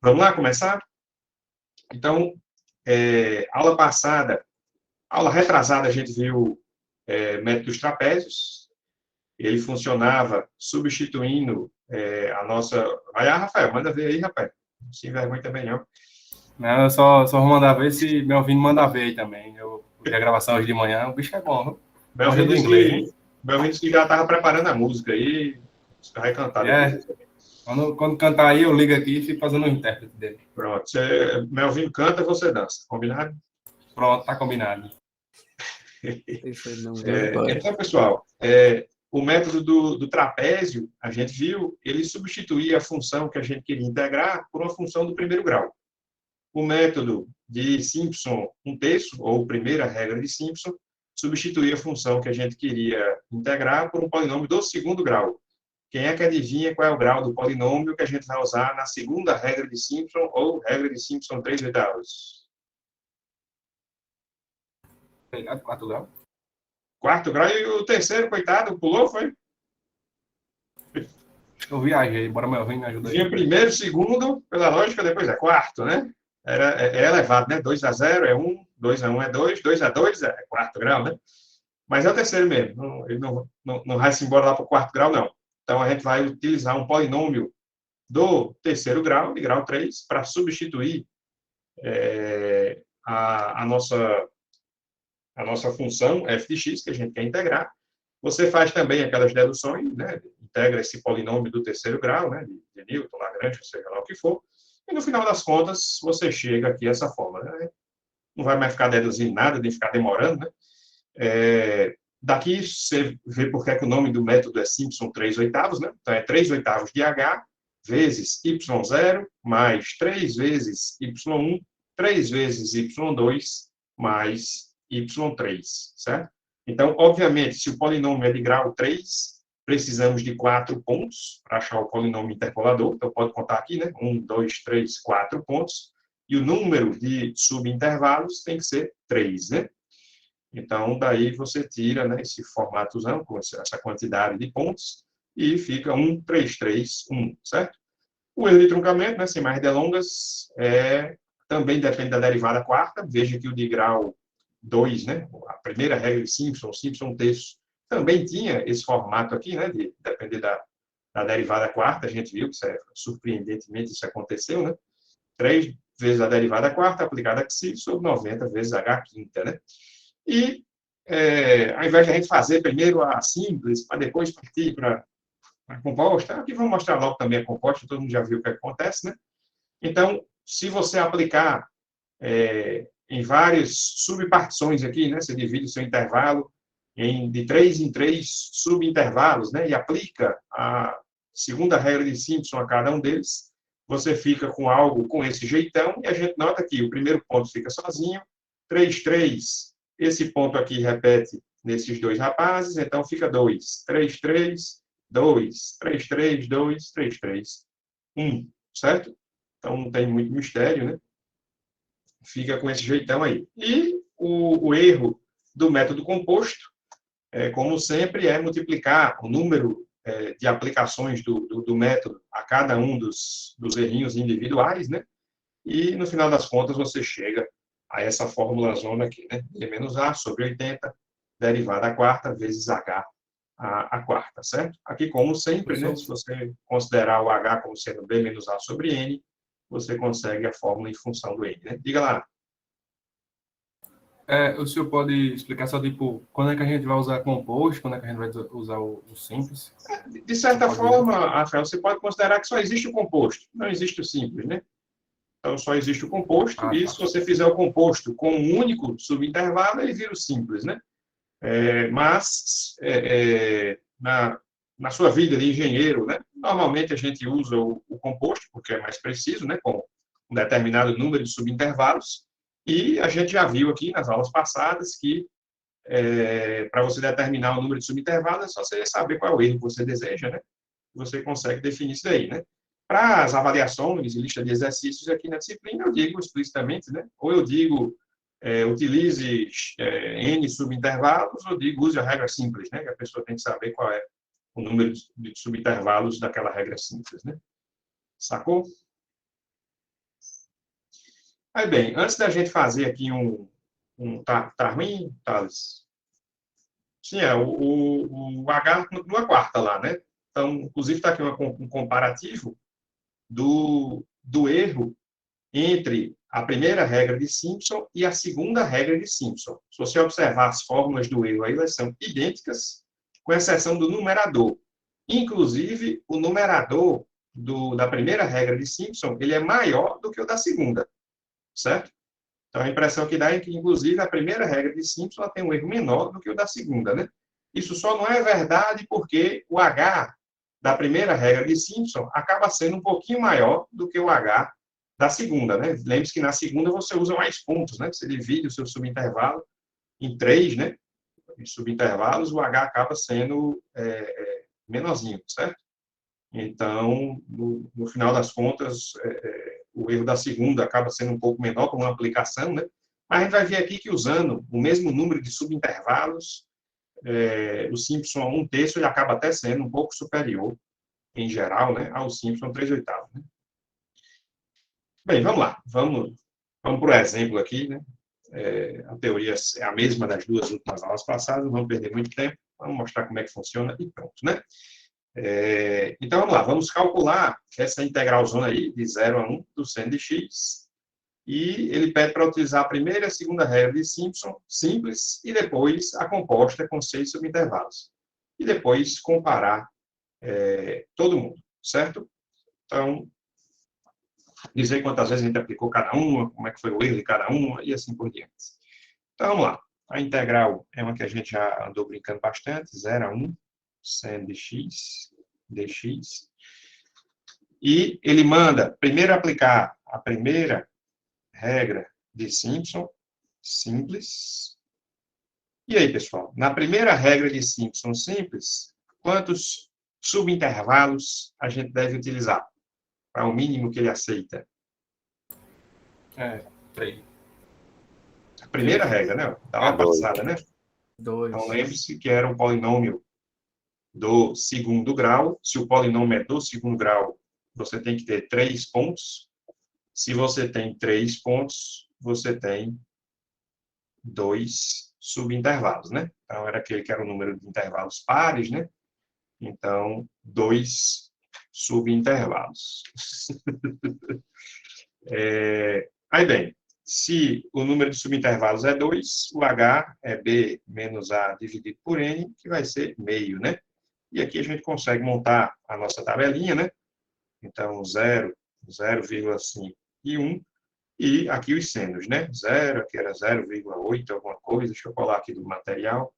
Vamos lá começar? Então, aula retrasada, a gente viu método dos trapézios. Ele funcionava substituindo a nossa... Vai lá, Rafael, manda ver aí, rapaz. Não se envergonhe também, não. Não, eu só vou mandar ver se meu ouvindo manda ver aí também. Eu vi a gravação hoje de manhã, o bicho é bom, viu? Belvin Do disse inglês, hein? que já estava preparando a música aí, você vai cantar depois. Quando cantar aí, eu ligo aqui e fico fazendo o intérprete dele. Pronto, Melvin canta, você dança, combinado? Pronto, tá combinado. Então, pessoal, o método do trapézio, a gente viu, ele substituía a função que a gente queria integrar por uma função do primeiro grau. O método de Simpson 1/3, ou primeira regra de Simpson, substituía a função que a gente queria integrar por um polinômio do segundo grau. Quem é que adivinha qual é o grau do polinômio que a gente vai usar na segunda regra de Simpson, ou regra de Simpson 3/8? Quarto grau? Quarto grau, e o terceiro, coitado, pulou, foi? Eu viajei, bora meu me ajuda aí. Vinha primeiro, segundo, pela lógica, depois é quarto, né? É elevado, né? 2/0 é 1, 2/1 é 2, 2/2 é quarto grau, né? Mas é o terceiro mesmo, ele não vai se embora lá para o quarto grau, não. Então, a gente vai utilizar um polinômio do terceiro grau, de grau 3, para substituir a nossa função f de x, que a gente quer integrar. Você faz também aquelas deduções, né? Integra esse polinômio do terceiro grau, né? De Newton, Lagrange, seja lá o que for, e no final das contas, você chega aqui a essa fórmula. Né? Não vai mais ficar deduzindo nada, nem ficar demorando, né? Daqui você vê porque é que o nome do método é Simpson 3/8, né? Então, é 3/8 de H vezes y0 mais 3 vezes y1, 3 vezes y2 mais y3, certo? Então, obviamente, se o polinômio é de grau 3, precisamos de 4 pontos para achar o polinômio interpolador. Então, pode contar aqui, né? 1, 2, 3, 4 pontos. E o número de subintervalos tem que ser 3, né? Então, daí você tira, né, esse formatozão, com essa quantidade de pontos, e fica 1, 3, 3, 1, certo? O erro de truncamento, né, sem mais delongas, também depende da derivada quarta. Veja que o de grau 2, né, a primeira regra de Simpson, Simpson terço, também tinha esse formato aqui, né, de depender da derivada quarta. A gente viu que surpreendentemente isso aconteceu, né? 3 vezes a derivada quarta aplicada a xi sobre 90 vezes h quinta, né? E, ao invés de a gente fazer primeiro a simples, para depois partir para a composta, aqui vamos mostrar logo também a composta, todo mundo já viu o que acontece, né? Então, se você aplicar em várias subpartições aqui, né? Você divide o seu intervalo de 3 em 3 subintervalos, né? E aplica a segunda regra de Simpson a cada um deles, você fica com algo com esse jeitão, e a gente nota que o primeiro ponto fica sozinho, 3, 3, esse ponto aqui repete nesses dois rapazes, então fica 2, 3, 3, 2, 3, 3, 2, 3, 3, 1, certo? Então não tem muito mistério, né? Fica com esse jeitão aí. E o erro do método composto, como sempre, é multiplicar o número de aplicações do método a cada um dos errinhos individuais, né? E, no final das contas, você chega a essa fórmula zona aqui, né? B menos A sobre 80, derivada a quarta, vezes H a quarta, certo? Aqui, como sempre, né? Se você considerar o H como sendo B menos A sobre N, você consegue a fórmula em função do N, né? Diga lá. O senhor pode explicar só, tipo, quando é que a gente vai usar composto, quando é que a gente vai usar o simples? De certa forma, Rafael, você pode considerar que só existe o composto, não existe o simples, né? Então, só existe o composto, e se você fizer o composto com um único subintervalo, ele vira o simples, né? Mas, na sua vida de engenheiro, né, normalmente a gente usa o composto, porque é mais preciso, né, com um determinado número de subintervalos, e a gente já viu aqui nas aulas passadas que, para você determinar o número de subintervalos, é só você saber qual é o erro que você deseja, né? Você consegue definir isso daí, né? Para as avaliações e lista de exercícios aqui na disciplina, eu digo explicitamente, né? Ou eu digo, utilize N subintervalos, ou digo, use a regra simples, né? Que a pessoa tem que saber qual é o número de subintervalos daquela regra simples, né? Sacou? Aí, bem, antes da gente fazer aqui tá ruim, Thales? Sim, o H continua quarta lá, né? Então, inclusive, está aqui um comparativo do erro entre a primeira regra de Simpson e a segunda regra de Simpson. Se você observar as fórmulas do erro aí, elas são idênticas, com exceção do numerador. Inclusive, o numerador da primeira regra de Simpson, ele é maior do que o da segunda, certo? Então, a impressão que dá é que, inclusive, a primeira regra de Simpson ela tem um erro menor do que o da segunda, né? Isso só não é verdade porque o H da primeira regra de Simpson acaba sendo um pouquinho maior do que o H da segunda, né? Lembre-se que na segunda você usa mais pontos, né? Você divide o seu subintervalo em 3, né? Em subintervalos, o H acaba sendo menorzinho, certo? Então, no final das contas, o erro da segunda acaba sendo um pouco menor como uma aplicação, né? Mas a gente vai ver aqui que usando o mesmo número de subintervalos, o Simpson 1/3 ele acaba até sendo um pouco superior, em geral, né, ao Simpson 3/8. Né? Bem, vamos lá. Vamos para o exemplo aqui, né? A teoria é a mesma das duas últimas aulas passadas, não vamos perder muito tempo. Vamos mostrar como é que funciona e pronto, né? Então, vamos lá. Vamos calcular essa integralzona aí, de 0 a 1, do seno de x. E ele pede para utilizar a primeira e a segunda regra de Simpson, simples, e depois a composta com 6 subintervalos. E depois comparar todo mundo, certo? Então, dizer quantas vezes a gente aplicou cada uma, como é que foi o erro de cada uma, e assim por diante. Então, vamos lá. A integral é uma que a gente já andou brincando bastante, 0 a 1, seno de x, dx. E ele manda primeiro aplicar a primeira regra de Simpson, simples. E aí, pessoal? Na primeira regra de Simpson simples, quantos subintervalos a gente deve utilizar para o mínimo que ele aceita? 3. A primeira regra, né? Da aula passada, né? 2. Então, lembre-se que era um polinômio do segundo grau. Se o polinômio é do segundo grau, você tem que ter 3 pontos. Se você tem 3 pontos, você tem 2 subintervalos, né? Então, era aquele que era o número de intervalos pares, né? Então, 2 subintervalos. Aí, bem, se o número de subintervalos é 2, o H é B menos A dividido por N, que vai ser meio, né? E aqui a gente consegue montar a nossa tabelinha, né? Então, 0, 0,5 e 1. E aqui os senos, né? 0, aqui era 0,8 alguma coisa, deixa eu colar aqui do material.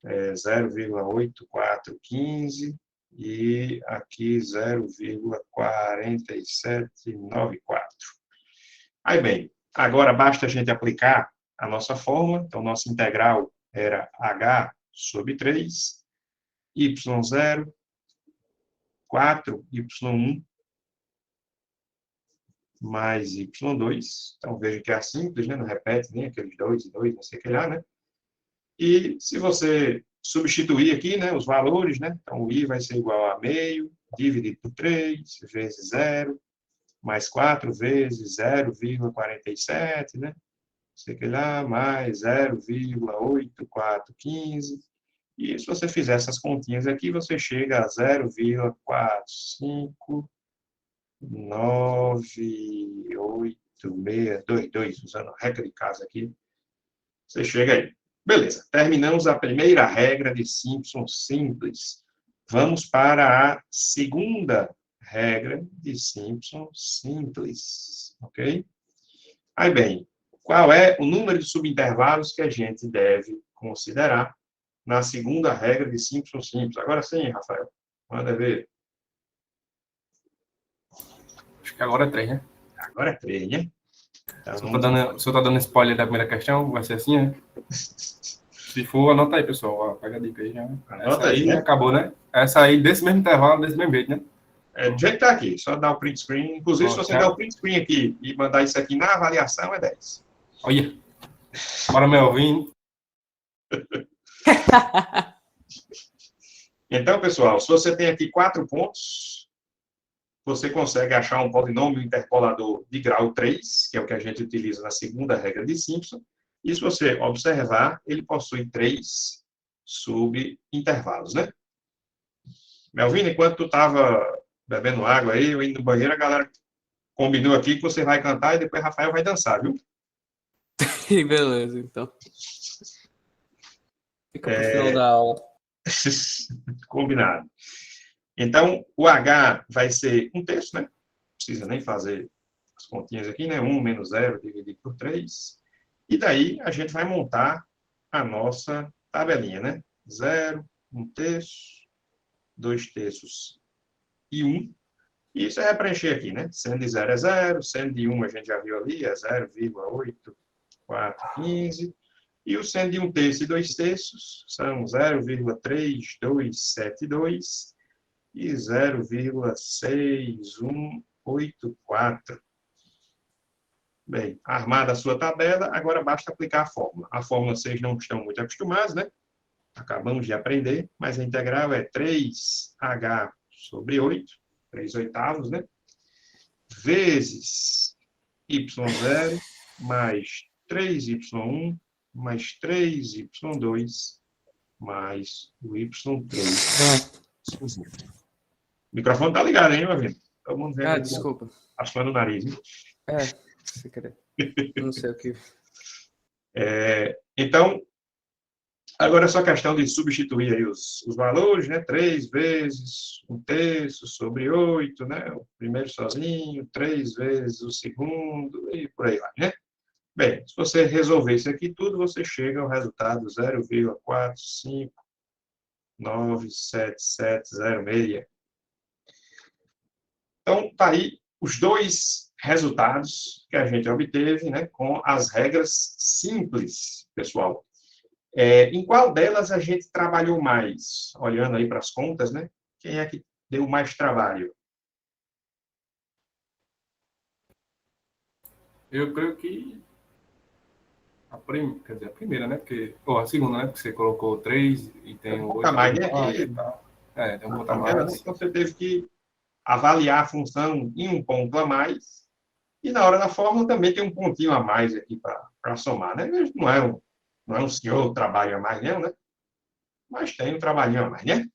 0,8415 e aqui 0,4794. Aí, bem, agora basta a gente aplicar a nossa fórmula. Então, nossa integral era h sobre 3, y0, 4y1 mais y2. Então, veja que é simples, né? Não repete nem aqueles 2 e 2, não sei o que lá, né? E se você substituir aqui, né, os valores, né? Então, o i vai ser igual a meio, dividido por 3, vezes 0, mais 4 vezes 0,47, né? Sei que lá, mais 0,8415. E se você fizer essas continhas aqui, você chega a 0,4598622, usando a regra de casa aqui. Você chega aí. Beleza, terminamos a primeira regra de Simpson simples. Vamos para a segunda regra de Simpson simples, ok? Aí, bem, qual é o número de subintervalos que a gente deve considerar na segunda regra de Simpson simples? Agora sim, Rafael, manda ver. Acho que agora é 3, né? Agora é 3, né? Então, o senhor está dando spoiler da primeira questão? Vai ser assim, né? Se for, anota aí, pessoal. Ó, pega a dica aí já. Anota aí, né? Acabou, né? Essa aí, desse mesmo intervalo, desse mesmo jeito, né? Do jeito que está aqui, só dar o print screen. Inclusive, se você der o print screen aqui e mandar isso aqui na avaliação, é 10. Olha. Bora, Melvin. Então, pessoal, se você tem aqui 4 pontos, você consegue achar um polinômio interpolador de grau 3, que é o que a gente utiliza na segunda regra de Simpson, e se você observar, ele possui 3 subintervalos, né? Melvin, enquanto tu estava bebendo água aí, eu indo no banheiro, a galera combinou aqui que você vai cantar e depois Rafael vai dançar, viu? Beleza, então. Fica pro final da aula. Combinado. Então, o H vai ser 1/3, né? Não precisa nem fazer as continhas aqui, né? 1 menos 0 dividido por 3. E daí a gente vai montar a nossa tabelinha, né? 0, 1/3, 2/3 e 1. E isso é preencher aqui, né? Seno de 0 é 0, seno de 1 a gente já viu ali, é 0,8415. E o seno de 1/3 e 2/3 são 0,3272 e 0,6184. Bem, armada a sua tabela, agora basta aplicar a fórmula. A fórmula vocês não estão muito acostumados, né? Acabamos de aprender, mas a integral é 3h sobre 8, 3/8, né? Vezes y0 mais 3y1 mais 3y2 mais o y3. O microfone tá ligado, hein, meu amigo? Todo mundo vendo. Desculpa. Raspando o nariz, hein? Se querer. Não sei o que. Então, agora é só questão de substituir aí os valores, né? 3 vezes 1/3 sobre 8, né? O primeiro sozinho, 3 vezes o segundo e por aí vai, né? Bem, se você resolver isso aqui tudo, você chega ao resultado 0,4597706. Então, tá aí os dois resultados que a gente obteve, né, com as regras simples, pessoal. Em qual delas a gente trabalhou mais? Olhando aí para as contas, né? Quem é que deu mais trabalho? Eu creio que quer dizer, a primeira, né? Ou a segunda, né? Porque você colocou 3 e tem o 8. Mais, né? Tem um ponto a mais. Então, você teve que avaliar a função em um ponto a mais. E na hora da fórmula também tem um pontinho a mais aqui para somar, né? Não é um senhor trabalho a mais, não, né? Mas tem um trabalhinho a mais, né?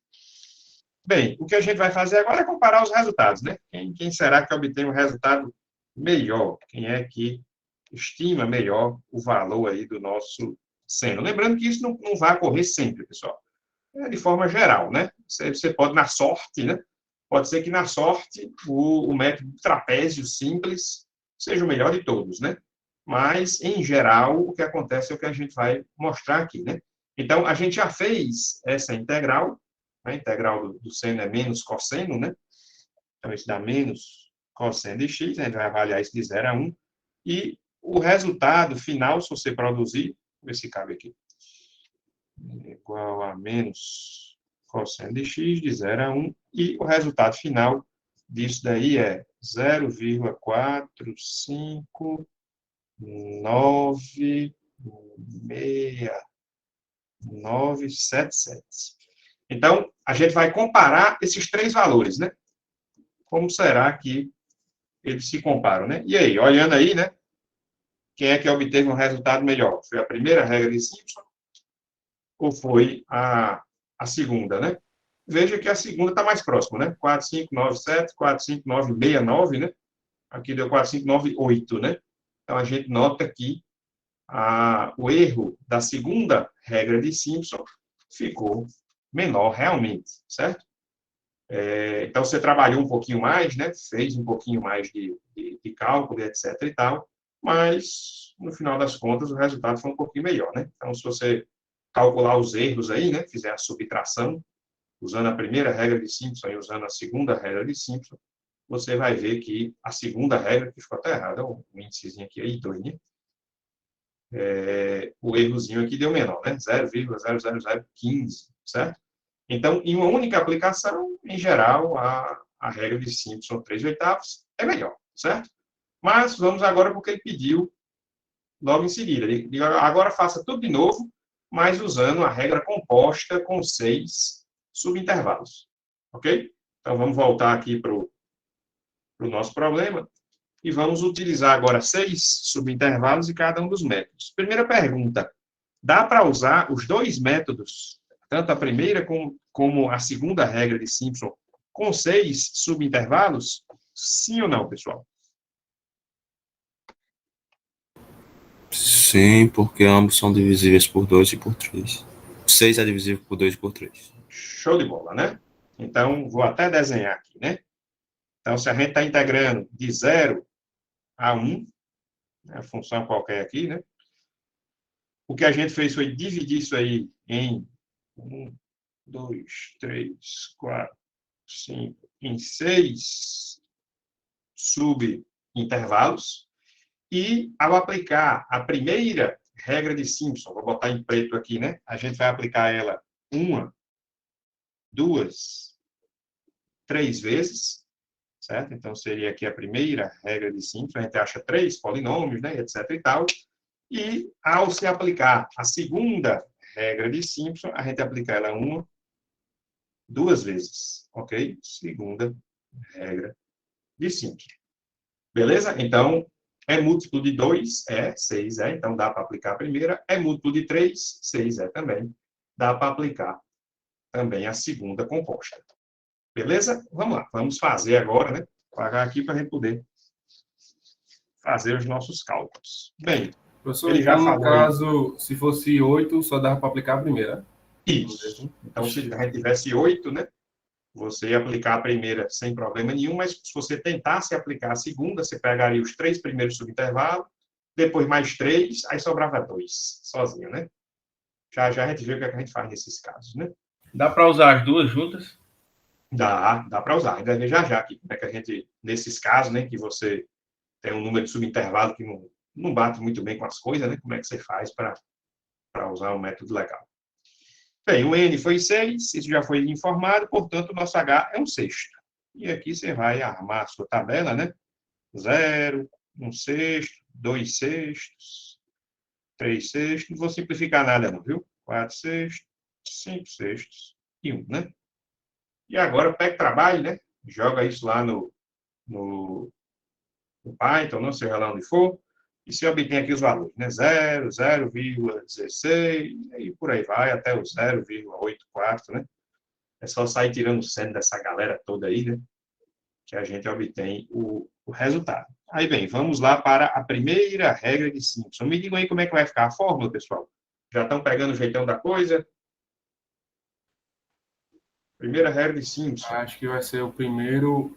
Bem, o que a gente vai fazer agora é comparar os resultados, né? Quem será que obtém um resultado melhor? Quem é que estima melhor o valor aí do nosso seno? Lembrando que isso não vai ocorrer sempre, pessoal. É de forma geral, né? Você pode, na sorte, né? Pode ser que, na sorte, o método trapézio simples seja o melhor de todos, né? Mas, em geral, o que acontece é o que a gente vai mostrar aqui, né? Então, a gente já fez essa integral, a integral do seno é menos cosseno, né? Então, isso dá menos cosseno de x, a gente vai avaliar isso de 0 a 1, e o resultado final, se você produzir, vou ver se cabe aqui, igual a menos cosseno de x de 0 a 1, e o resultado final disso daí é 0,45967. Então, a gente vai comparar esses três valores, né? Como será que eles se comparam, né? E aí, olhando aí, né? Quem é que obteve um resultado melhor? Foi a primeira regra de Simpson ou foi a segunda, né? Veja que a segunda está mais próxima, né? 4597, 45969, né? Aqui deu 4598, né? Então, a gente nota que o erro da segunda regra de Simpson ficou menor realmente, certo? Então, você trabalhou um pouquinho mais, né? Fez um pouquinho mais de cálculo, etc. e tal, mas, no final das contas, o resultado foi um pouquinho melhor, né? Então, se você calcular os erros aí, né? Fizer a subtração, usando a primeira regra de Simpson e usando a segunda regra de Simpson, você vai ver que a segunda regra, que ficou até errada, o índicezinho aqui aí, 2, né? O errozinho aqui deu menor, né? 0,00015, certo? Então, em uma única aplicação, em geral, a regra de Simpson 3/8 é melhor, certo? Mas vamos agora para o que ele pediu logo em seguida. Ele agora faça tudo de novo, mas usando a regra composta com 6 subintervalos, ok? Então, vamos voltar aqui para o para o nosso problema. E vamos utilizar agora 6 subintervalos em cada um dos métodos. Primeira pergunta, dá para usar os dois métodos, tanto a primeira como a segunda regra de Simpson, com 6 subintervalos? Sim ou não, pessoal? Sim, porque ambos são divisíveis por 2 e por 3. 6 é divisível por 2 e por 3. Show de bola, né? Então, vou até desenhar aqui, né? Então, se a gente está integrando de 0 a 1, né, a função qualquer aqui, né? O que a gente fez foi dividir isso aí em 1, 2, 3, 4, 5, em 6 subintervalos. E, ao aplicar a primeira regra de Simpson, vou botar em preto aqui, né? A gente vai aplicar ela 1, 2, 3 vezes, certo? Então, seria aqui a primeira regra de Simpson. A gente acha 3 polinômios, né? Etc. e tal. E, ao se aplicar a segunda regra de Simpson, a gente aplica ela 1, 2 vezes, ok? Segunda regra de Simpson. Beleza? Então, é múltiplo de 2, 6, então dá para aplicar a primeira. É múltiplo de 3, 6 também. Dá para aplicar também a segunda composta. Beleza? Vamos lá, vamos fazer agora, né? Pagar aqui para a gente poder fazer os nossos cálculos. Bem, Professor, ele já então, no falou caso, se fosse 8, só dava para aplicar a primeira. isso. Então, se a gente tivesse 8, né? Você ia aplicar a primeira sem problema nenhum, mas se você tentasse aplicar a segunda, você pegaria os 3 primeiros subintervalos, depois mais 3, aí sobrava 2, sozinho, né? Já a gente vê o que a gente faz nesses casos, né? Dá para usar as duas juntas? Dá para usar. Ainda ver já aqui como é que a gente, nesses casos, né, que você tem um número de subintervalo que não bate muito bem com as coisas, né? Como é que você faz para usar um método legal? Bem, o N foi 6, isso já foi informado, portanto, o nosso H é um sexto. E aqui você vai armar a sua tabela, né? 0, 1 sexto, 2 sextos, 3 sextos, não vou simplificar nada não, viu? 4 sextos, 5 sextos e 1, né? E agora pega trabalho, né? Joga isso lá no Python, não sei lá onde for, e se obtém aqui os valores, né? 0, 0,16, e por aí vai, até o 0,84, né? É só sair tirando o seno dessa galera toda aí, né? Que a gente obtém o resultado. Aí, bem, vamos lá para a primeira regra de Simpson. Me digam aí como é que vai ficar a fórmula, pessoal. Já estão pegando o jeitão da coisa? Primeira regra de Simpson. Acho que vai ser o primeiro.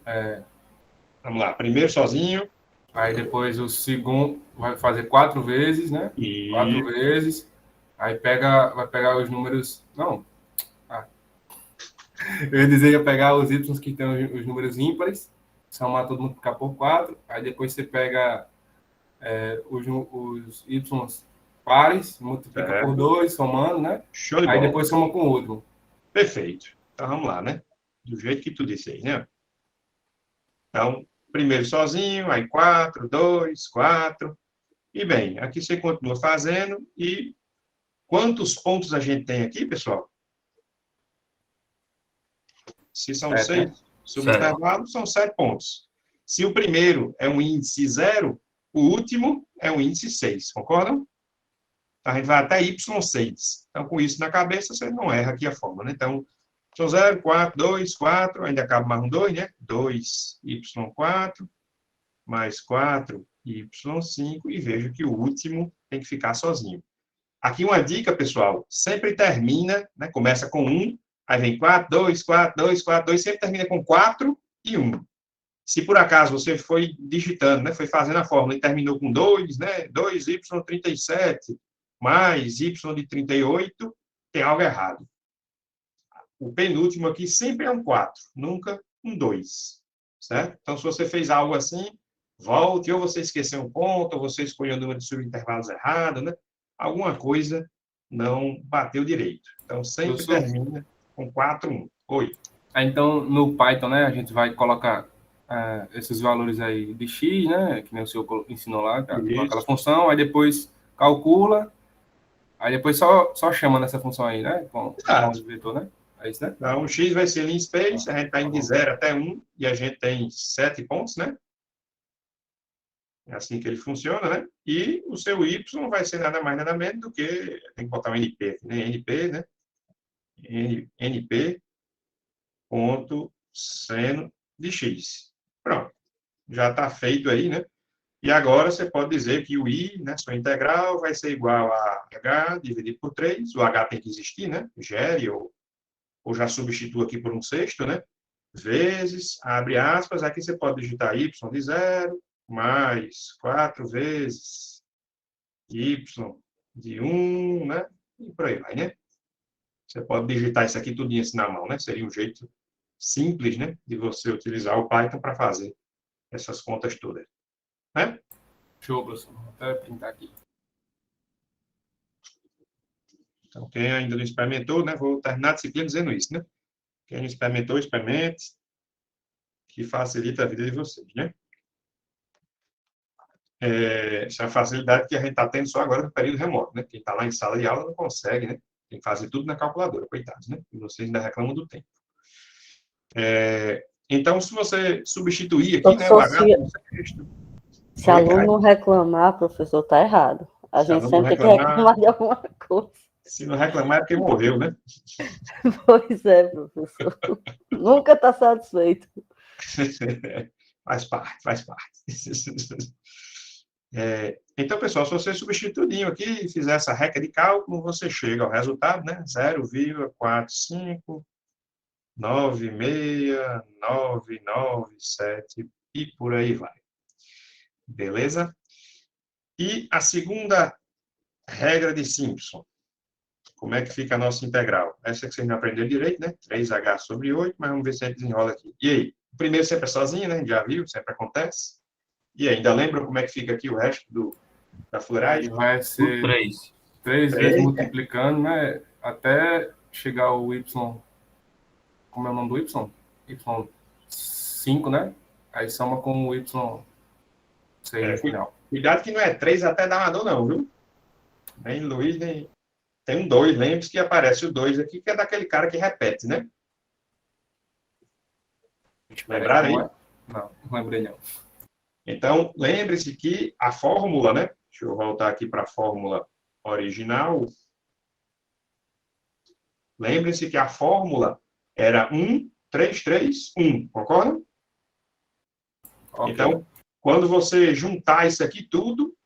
Vamos lá, primeiro sozinho. Aí depois o segundo vai fazer 4 vezes, né? E 4 vezes. Aí vai pegar os números. Não. Eu ia dizer, ia pegar os y que tem os números ímpares, somar tudo, multiplicar por 4. Aí depois você pega os y pares, multiplica por 2, somando, né? Show de Aí bola. depois soma com o último. Perfeito. Então vamos lá, né? Do jeito que tu disse aí, né? Então, primeiro sozinho, aí 4, 2, 4. E bem, aqui você continua fazendo. E quantos pontos a gente tem aqui, pessoal? Se são 6 subintervalos, são 7 pontos. Se o primeiro é um índice 0, o último é um índice 6. Concordam? Então, a gente vai até y6. Então, com isso na cabeça, você não erra aqui a forma, né? Então, são 0, 4, 2, 4, ainda acaba mais um 2, né? 2y4, mais 4y5, e veja que o último tem que ficar sozinho. Aqui uma dica, pessoal, sempre termina, né? Começa com 1, aí vem 4, 2, 4, 2, 4, 2, sempre termina com 4 e 1. Se por acaso você foi digitando, né? Foi fazendo a fórmula e terminou com 2, né? 2y37 mais y de 38, tem algo errado. O penúltimo aqui sempre é um 4, nunca um 2, certo? Então, se você fez algo assim, volte, ou você esqueceu um ponto, ou você escolheu o número de subintervalos errado, né? Alguma coisa não bateu direito. Então, sempre termina com 4, 1. Oi. Então, no Python, né, a gente vai colocar esses valores aí de x, né, que nem o senhor ensinou lá, aquela função, aí depois calcula, aí depois só chama nessa função aí, né, com o vetor, né? É isso, né? Então, o x vai ser lean space, a gente está indo de 0 até 1, e a gente tem 7 pontos, né? É assim que ele funciona, né? E o seu y vai ser nada mais, nada menos do que... Tem que botar um NP aqui, né? NP, né? NP ponto seno de x. Pronto. Já está feito aí, né? E agora você pode dizer que o i, né, sua integral, vai ser igual a h dividido por 3. O h tem que existir, né? Gere, ou já substitua aqui por um sexto, né? Vezes, abre aspas, aqui você pode digitar y de 0, mais 4 vezes y de 1, né? E por aí vai, né? Você pode digitar isso aqui tudinho assim na mão, né? Seria um jeito simples, né? De você utilizar o Python para fazer essas contas todas, né? Show, professor. Vou até printar aqui. Então, quem ainda não experimentou, né? Vou terminar a disciplina dizendo isso, né? Quem não experimentou, experimente, que facilita a vida de vocês, né? Essa é a facilidade que a gente está tendo só agora no período remoto, né? Quem está lá em sala de aula não consegue, né? Tem que fazer tudo na calculadora, coitados, né? E vocês ainda reclamam do tempo. Então, se você substituir aqui, né? O H pelo sexto. Se aluno reclamar, professor, tá errado. A gente sempre tem que reclamar de alguma coisa. Se não reclamar é porque morreu, né? Pois é, professor. Nunca está satisfeito. Faz parte, faz parte. Então, pessoal, se você substituir aqui e fizer essa regra de cálculo, você chega ao resultado, né? 0,45969997 e por aí vai. Beleza? E a segunda regra de Simpson. Como é que fica a nossa integral? Essa que vocês não aprenderam direito, né? 3h sobre 8, mas vamos ver se a gente desenrola aqui. E aí? O primeiro sempre é sozinho, né? Já viu, sempre acontece. E ainda lembra como é que fica aqui o resto da fuleiragem? Vai ser 3 vezes multiplicando, né? Até chegar o y... Como é o nome do y? Y5, né? Aí soma com o y6 no final. Cuidado que não é 3 até dar uma dor, não, viu? Nem Luiz, nem... Tem um 2, lembre-se que aparece o 2 aqui, que é daquele cara que repete, né? Lembraram aí? Não lembrei não. Então, lembre-se que a fórmula, né? Deixa eu voltar aqui para a fórmula original. Lembre-se que a fórmula era 1, 3, 3, 1, concorda? Okay. Então, quando você juntar isso aqui tudo,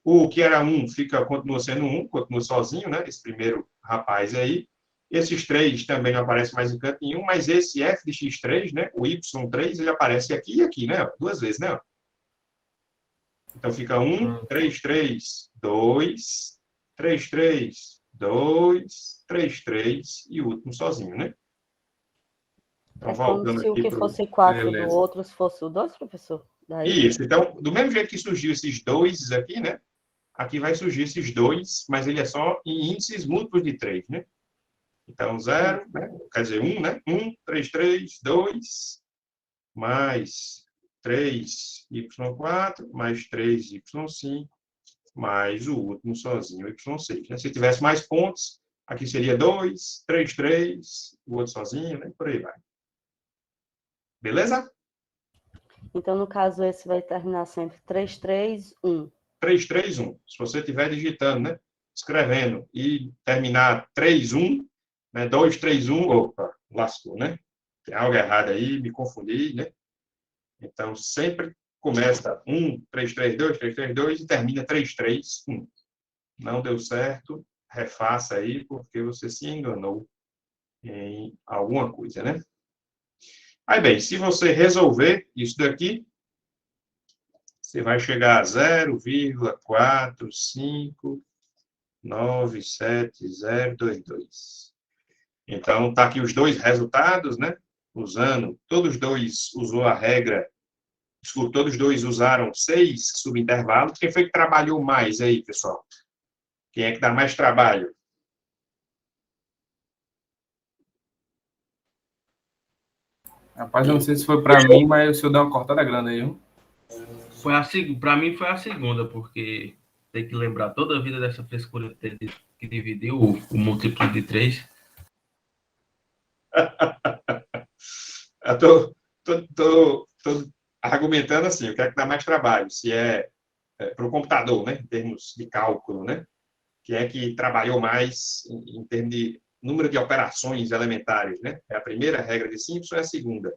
o que era 1 continua sendo 1, continua sozinho, né? Esse primeiro rapaz aí. Esses 3 também não aparecem mais em canto nenhum, mas esse f de x3, né? O y3, ele aparece aqui e aqui, né? 2 vezes, né? Então, fica 1, 3, 3, 2, 3, 3, 2, 3, 3 e o último sozinho, né? Então, é como se o que fosse 4 do outro fosse o 2, professor? Daí... Isso. Então, do mesmo jeito que surgiu esses 2 aqui, né? Aqui vai surgir esses 2, mas ele é só em índices múltiplos de 3, né? Então, 0, né? Quer dizer, 1, né? 1, 3, 3, 2, mais 3y4, mais 3y5, mais o último sozinho, y6. Né? Se tivesse mais pontos, aqui seria 2, 3, 3, o outro sozinho, né? Por aí vai. Beleza? Então, no caso, esse vai terminar sempre 3, 3, 1. 3, 3, 1. Se você estiver digitando, né? Escrevendo e terminar 3, 1, né? 2, 3, 1, opa, lascou, né? Tem algo errado aí, me confundi, né? Então, sempre começa 1, 3, 3, 2, 3, 3, 2 e termina 3, 3, 1. Não deu certo, refaça aí, porque você se enganou em alguma coisa, né? Aí, bem, se você resolver isso daqui, você vai chegar a 0,4597022. Então, está aqui os 2 resultados, né? Todos os 2 usou a regra, todos os 2 usaram 6 subintervalos. Quem foi que trabalhou mais aí, pessoal? Quem é que dá mais trabalho? Rapaz, eu não sei se foi para mim, mas o senhor deu uma cortada grande aí, viu? Para mim foi a segunda, porque tem que lembrar toda a vida dessa frescura que dividiu o múltiplo de 3. Eu tô argumentando assim, o que é que dá mais trabalho? Se para o computador, né, em termos de cálculo, né? Quem é que trabalhou mais em termos de número de operações elementares, né? É a primeira regra de Simpson, é a segunda.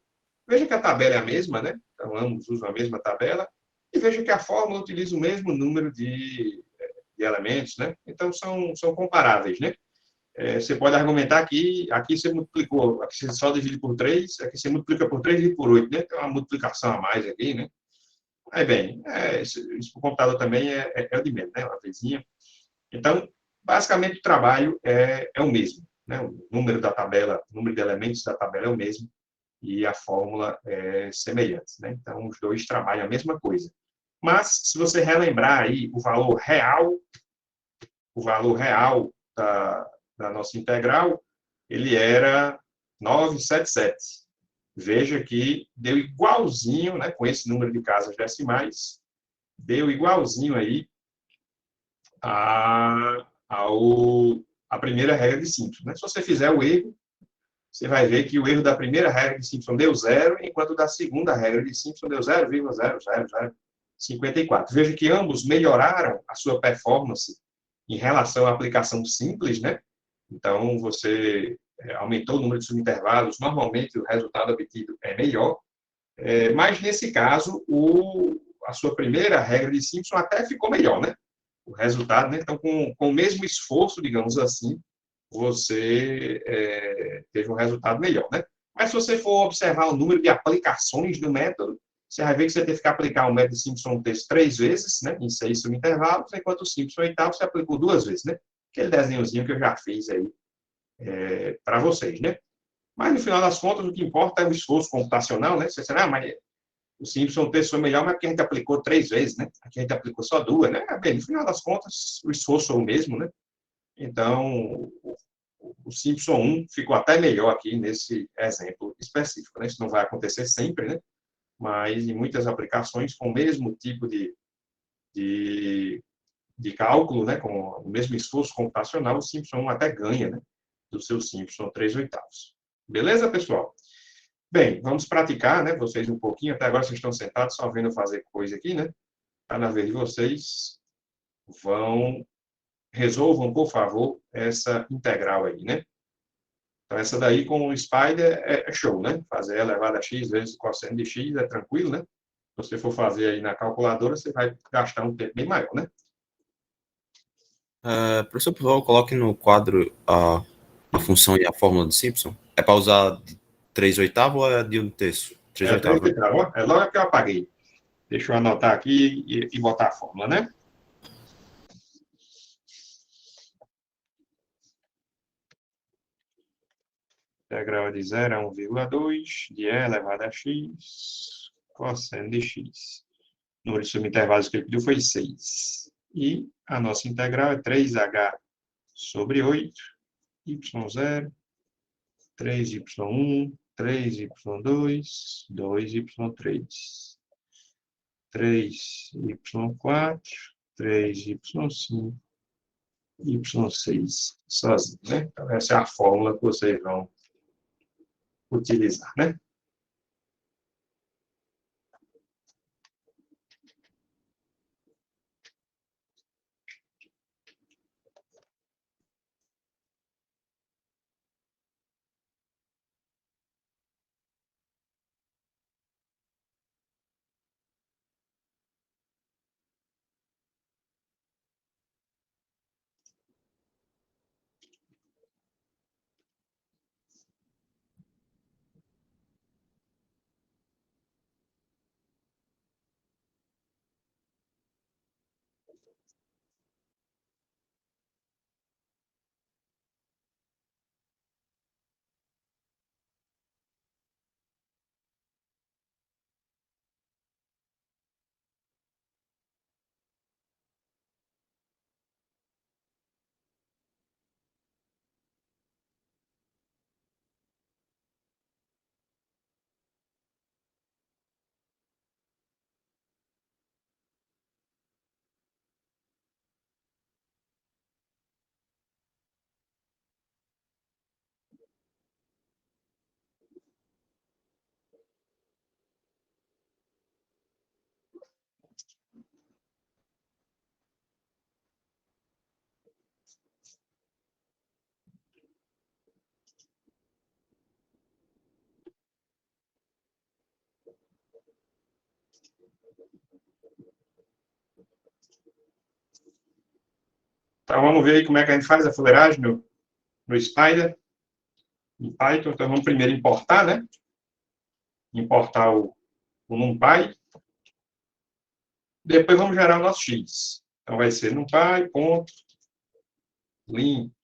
Veja que a tabela é a mesma, né? Então, ambos usam a mesma tabela. E veja que a fórmula utiliza o mesmo número de elementos, né? Então, são comparáveis, né? Você pode argumentar que aqui você multiplicou, aqui você só divide por 3, aqui você multiplica por 3 e por 8, né? Tem uma multiplicação a mais aqui, né? Aí, bem, isso para o computador também é o de menos, né? Uma vezinha. Então, basicamente, o trabalho é o mesmo, né? O número da tabela, o número de elementos da tabela é o mesmo e a fórmula é semelhante, né? Então, os dois trabalham a mesma coisa. Mas, se você relembrar aí o valor real da nossa integral, ele era 977. Veja que deu igualzinho, né, com esse número de casas decimais, deu igualzinho aí a primeira regra de Simpson, né? Se você fizer o erro, você vai ver que o erro da primeira regra de Simpson deu zero, enquanto da segunda regra de Simpson deu 0,0054. Veja que ambos melhoraram a sua performance em relação à aplicação simples, né? Então, você aumentou o número de subintervalos, normalmente o resultado obtido é melhor, mas nesse caso, a sua primeira regra de Simpson até ficou melhor, né? O resultado, né? Então, com o mesmo esforço, digamos assim, você teve um resultado melhor, né? Mas se você for observar o número de aplicações do método, você vai ver que você teve que aplicar o método Simpson texto 3 vezes, né? Em 6 subintervalos, enquanto o Simpson oitavo você aplicou 2 vezes, né? Aquele desenhozinho que eu já fiz aí para vocês, né? Mas, no final das contas, o que importa é o esforço computacional, né? Você diz, mas o Simpson texto foi melhor, mas porque a gente aplicou 3 vezes, né? Aqui a gente aplicou só 2, né? Bem, no final das contas, o esforço é o mesmo, né? Então, o Simpson 1 ficou até melhor aqui nesse exemplo específico, né? Isso não vai acontecer sempre, né? Mas em muitas aplicações com o mesmo tipo de, de cálculo, né? Com o mesmo esforço computacional, o Simpson 1 até ganha, né? Do seu Simpson 3 oitavos. Beleza, pessoal? Bem, vamos praticar, né? Vocês um pouquinho. Até agora vocês estão sentados só vendo eu fazer coisa aqui, né? Tá na vez de vocês. Resolvam, por favor, essa integral aí, né? Então, essa daí com o Spider é show, né? Fazer elevado a x vezes o cosseno de x é tranquilo, né? Se você for fazer aí na calculadora, você vai gastar um tempo bem maior, né? Professor, por favor, coloque no quadro a função e a fórmula de Simpson. É para usar 3 oitavos ou é de 1/3? 3 3 oitavos, né? oitavos. É logo que eu apaguei. Deixa eu anotar aqui e botar a fórmula, né? Integral de 0 a 1,2 de e elevado a x cosseno de x. O número de subintervalos que ele pediu foi 6. E a nossa integral é 3h sobre 8, y0, 3y1, 3y2, 2y3, 3y4, 3y5, y6, sozinho, né? Então, essa é a fórmula que vocês vão utilizar, né? Então, vamos ver aí como é que a gente faz a fuleiragem no Spider, em Python. Então, vamos primeiro importar, né? Importar o NumPy. Depois vamos gerar o nosso X. Então, vai ser NumPy.linspace.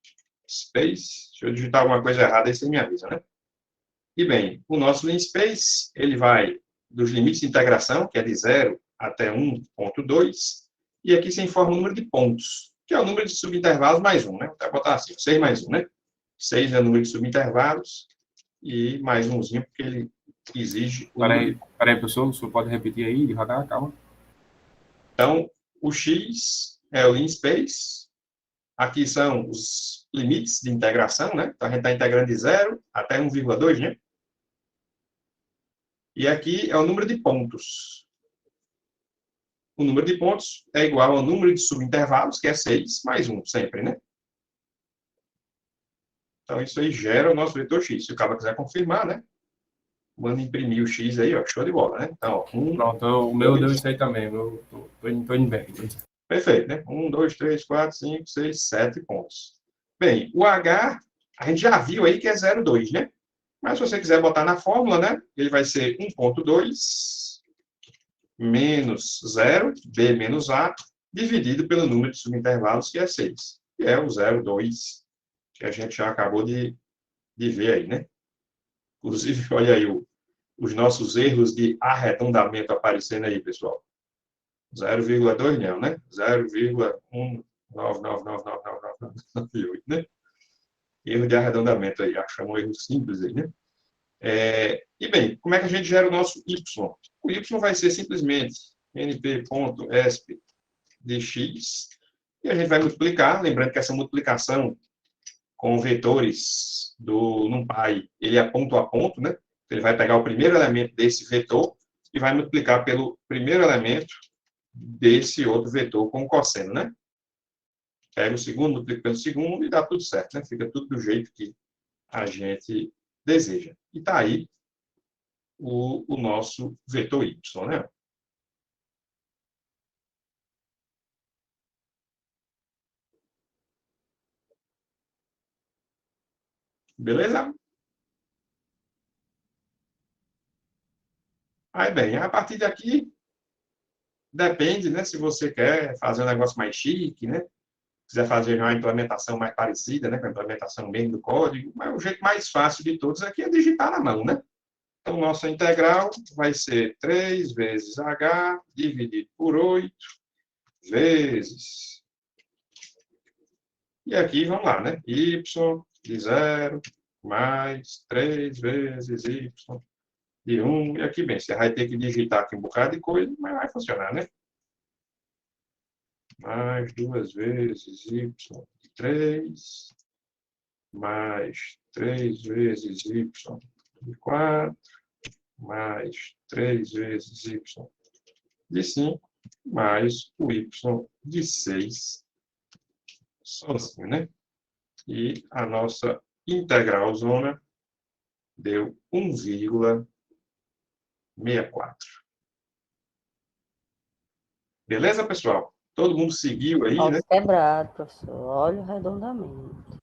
Deixa eu digitar alguma coisa errada, aí você me avisa, né? E bem, o nosso linspace, ele vai dos limites de integração, que é de 0 até 1.2, e aqui se informa o número de pontos, que é o número de subintervalos mais 1, né? Vai botar assim, 6 mais 1, né? 6 é o número de subintervalos, e mais umzinho, porque ele exige o número. Peraí, professor, o senhor pode repetir aí, devagar, calma. Então, o X é o linspace, aqui são os limites de integração, né? Então, a gente está integrando de 0 até 1,2, né? E aqui é o número de pontos. O número de pontos é igual ao número de subintervalos, que é 6, mais 1, sempre, né? Então, isso aí gera o nosso vetor X. Se o cara quiser confirmar, né? Manda imprimir o X aí, ó, show de bola, né? Então, ó, Pronto, o meu deu isso aí também. Eu tô indo bem. Perfeito, né? 1, 2, 3, 4, 5, 6, 7 pontos. Bem, o H, a gente já viu aí que é 0,2, né? Mas se você quiser botar na fórmula, né? Ele vai ser 1.2 menos 0, B menos A, dividido pelo número de subintervalos, que é 6. Que é o 0,2, que a gente já acabou de ver aí, né? Inclusive, olha aí os nossos erros de arredondamento aparecendo aí, pessoal. 0,2 não, né? 0,199999998, né? Erro de arredondamento aí, achamos um erro simples aí, né? E bem, como é que a gente gera o nosso y? O y vai ser simplesmente np.esp de x, e a gente vai multiplicar, lembrando que essa multiplicação com vetores do NumPy, ele é ponto a ponto, né? Ele vai pegar o primeiro elemento desse vetor e vai multiplicar pelo primeiro elemento desse outro vetor com o cosseno, né? Pega o segundo, multiplica pelo segundo e dá tudo certo, né? Fica tudo do jeito que a gente deseja. E está aí o nosso vetor y, né? Beleza? Aí, bem, a partir daqui, depende, né? Se você quer fazer um negócio mais chique, né? Quiser fazer uma implementação mais parecida, né? Com a implementação mesmo do código, mas o jeito mais fácil de todos aqui é digitar na mão, né? Então, nossa integral vai ser 3 vezes h dividido por 8 vezes. E aqui, vamos lá, né? Y de 0 mais 3 vezes y de 1. E aqui, bem, você vai ter que digitar aqui um bocado de coisa, mas vai funcionar, né? Mais 2 vezes y de 3, mais 3 vezes y de 4, mais 3 vezes y de 5, mais o y de 6, sozinho, né? E a nossa integral zona deu 1,64. Beleza, pessoal? Todo mundo seguiu aí, né? Falso quebrado, professor. Olha o arredondamento.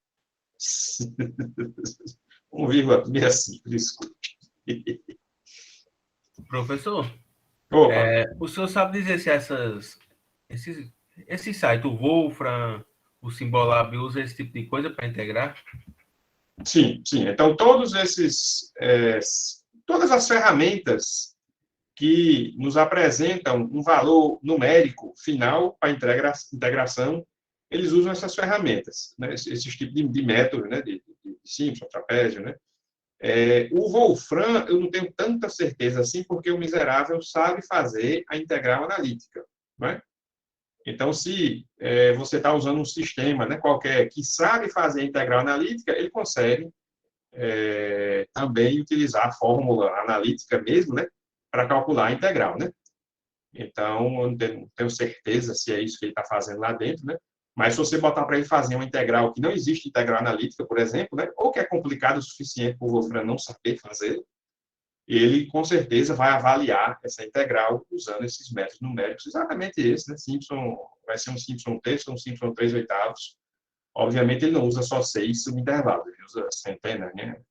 1,65, desculpe. Professor, Opa, o senhor sabe dizer se esse site, o Wolfram, o Symbolab, usa esse tipo de coisa para integrar? sim, sim. Então, todas as ferramentas que nos apresentam um valor numérico final para integração, eles usam essas ferramentas, né? Esses tipos de método, né? de Simpson, trapézio, né? O Wolfram, eu não tenho tanta certeza assim, porque o miserável sabe fazer a integral analítica, né? Então, se você está usando um sistema, né, qualquer que sabe fazer a integral analítica, ele consegue também utilizar a fórmula analítica mesmo, né, para calcular a integral, né? Então, eu não tenho certeza se é isso que ele está fazendo lá dentro, né? Mas se você botar para ele fazer uma integral que não existe integral analítica, por exemplo, né, ou que é complicado o suficiente para o Wolfram não saber fazer, ele com certeza vai avaliar essa integral usando esses métodos numéricos, exatamente esse, né? Simpson, vai ser um Simpson terço, um Simpson 3/8. Obviamente, ele não usa só 6 subintervalos, ele usa centenas, né?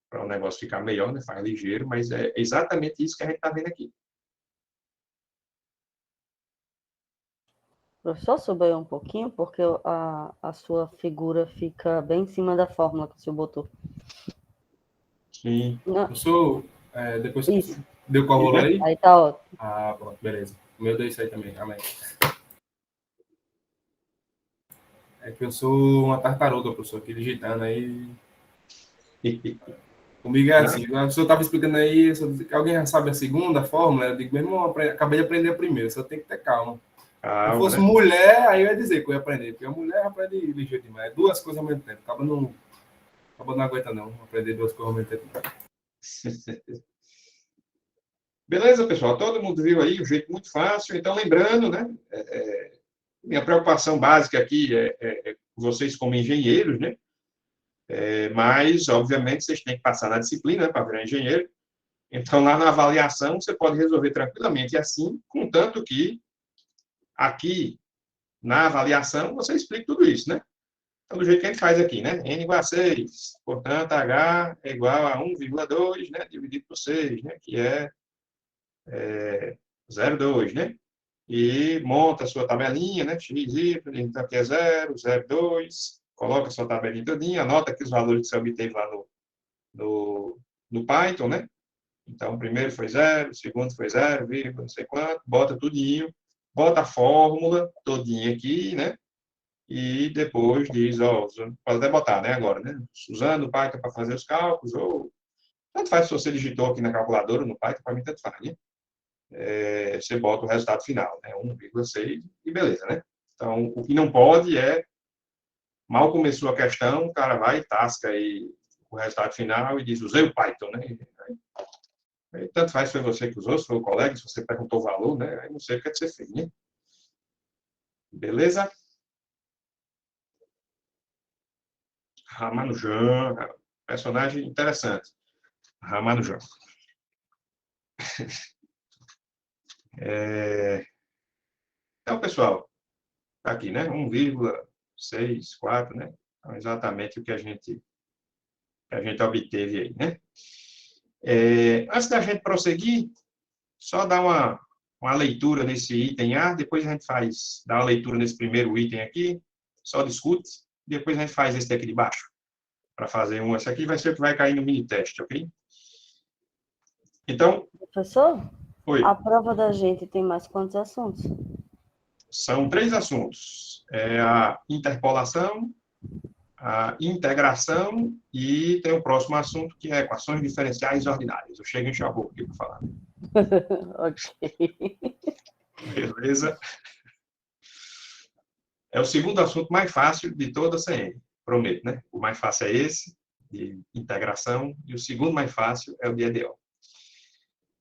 Para o negócio ficar melhor, né? Faz ligeiro, mas é exatamente isso que a gente está vendo aqui. Professor, subiu aí um pouquinho, porque a sua figura fica bem em cima da fórmula que o senhor botou. Sim. Não, Professor, depois que isso. deu qual rolou aí? Aí tá ótimo. Ah, pronto, beleza. O meu deu isso aí também, amém. É que eu sou uma tartaruga, professor, aqui digitando aí. Comigo é assim, o senhor estava explicando aí, alguém já sabe a segunda fórmula? Eu digo, meu irmão, acabei de aprender a primeira, só tem que ter calma. Se fosse mulher, aí eu ia dizer que eu ia aprender, porque a mulher aprende ligeiro demais. Duas coisas ao mesmo tempo. Acaba não aguenta, não. Aprender duas coisas ao mesmo tempo. Beleza, pessoal? Todo mundo viu aí um jeito muito fácil. Então, lembrando, né? Minha preocupação básica aqui é vocês como engenheiros, né? Mas, obviamente, vocês têm que passar na disciplina, né, para virar engenheiro. Então, lá na avaliação, você pode resolver tranquilamente assim, contanto que aqui, na avaliação, você explica tudo isso, né? Então, do jeito que a gente faz aqui, né? N igual a 6, portanto, H é igual a 1,2, né? Dividido por 6, né? Que é 0,2, né? E monta a sua tabelinha, né? X, Y, então aqui é 0, 0,2, coloca a sua tabelinha todinha, anota aqui os valores que você obteve lá no Python, né? Então, o primeiro foi 0, o segundo foi 0, não sei quanto, bota tudinho, bota a fórmula todinha aqui, né? E depois diz, ó, pode até botar, né, agora, né? Usando o Python para fazer os cálculos, ou tanto faz se você digitou aqui na calculadora, no Python, para mim tanto faz, né? Você bota o resultado final, né? 1,6 e beleza, né? Então, o que não pode é, mal começou a questão, o cara vai e tasca aí o resultado final e diz, usei o Python, né? Aí, tanto faz se foi você que usou, se foi o colega, se você perguntou o valor, né? Aí não sei o que você fez, né? Beleza? Ramanujan, personagem interessante. Ramanujan. Então, pessoal, tá aqui, né? 1,64, né? Então, exatamente o que a gente obteve aí, né? Antes da gente prosseguir, só dar uma leitura nesse item A, depois a gente dá uma leitura nesse primeiro item aqui, só discute, depois a gente faz esse daqui de baixo, para fazer um. Esse aqui vai ser o que vai cair no mini teste, ok? Então, Professor, oi. a prova da gente tem mais quantos assuntos? São 3 assuntos. A interpolação, a integração e tem o próximo assunto, que é equações diferenciais ordinárias. Eu chego em Chabot aqui para falar. Ok. Beleza? É o segundo assunto mais fácil de toda a CN, prometo, né? O mais fácil é esse, de integração, e o segundo mais fácil é o de EDO.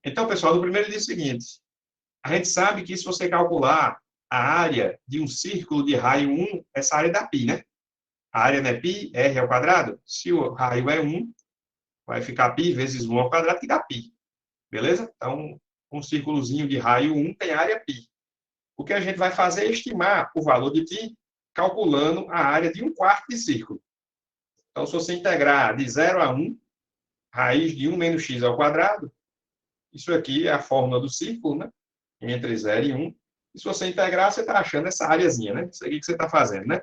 Então, pessoal, o primeiro diz o seguinte: a gente sabe que se você calcular a área de um círculo de raio 1, essa área dá π, né? A área não é π, r ao quadrado. Se o raio é 1, vai ficar π vezes 1 ao quadrado, que dá π. Beleza? Então, um círculozinho de raio 1 tem área π. O que a gente vai fazer é estimar o valor de π calculando a área de 1/4 de círculo. Então, se você integrar de 0 a 1, raiz de 1 menos x ao quadrado, isso aqui é a fórmula do círculo, né? Entre 0 e 1. E se você integrar, você está achando essa áreazinha, né? Isso aqui que você está fazendo, né?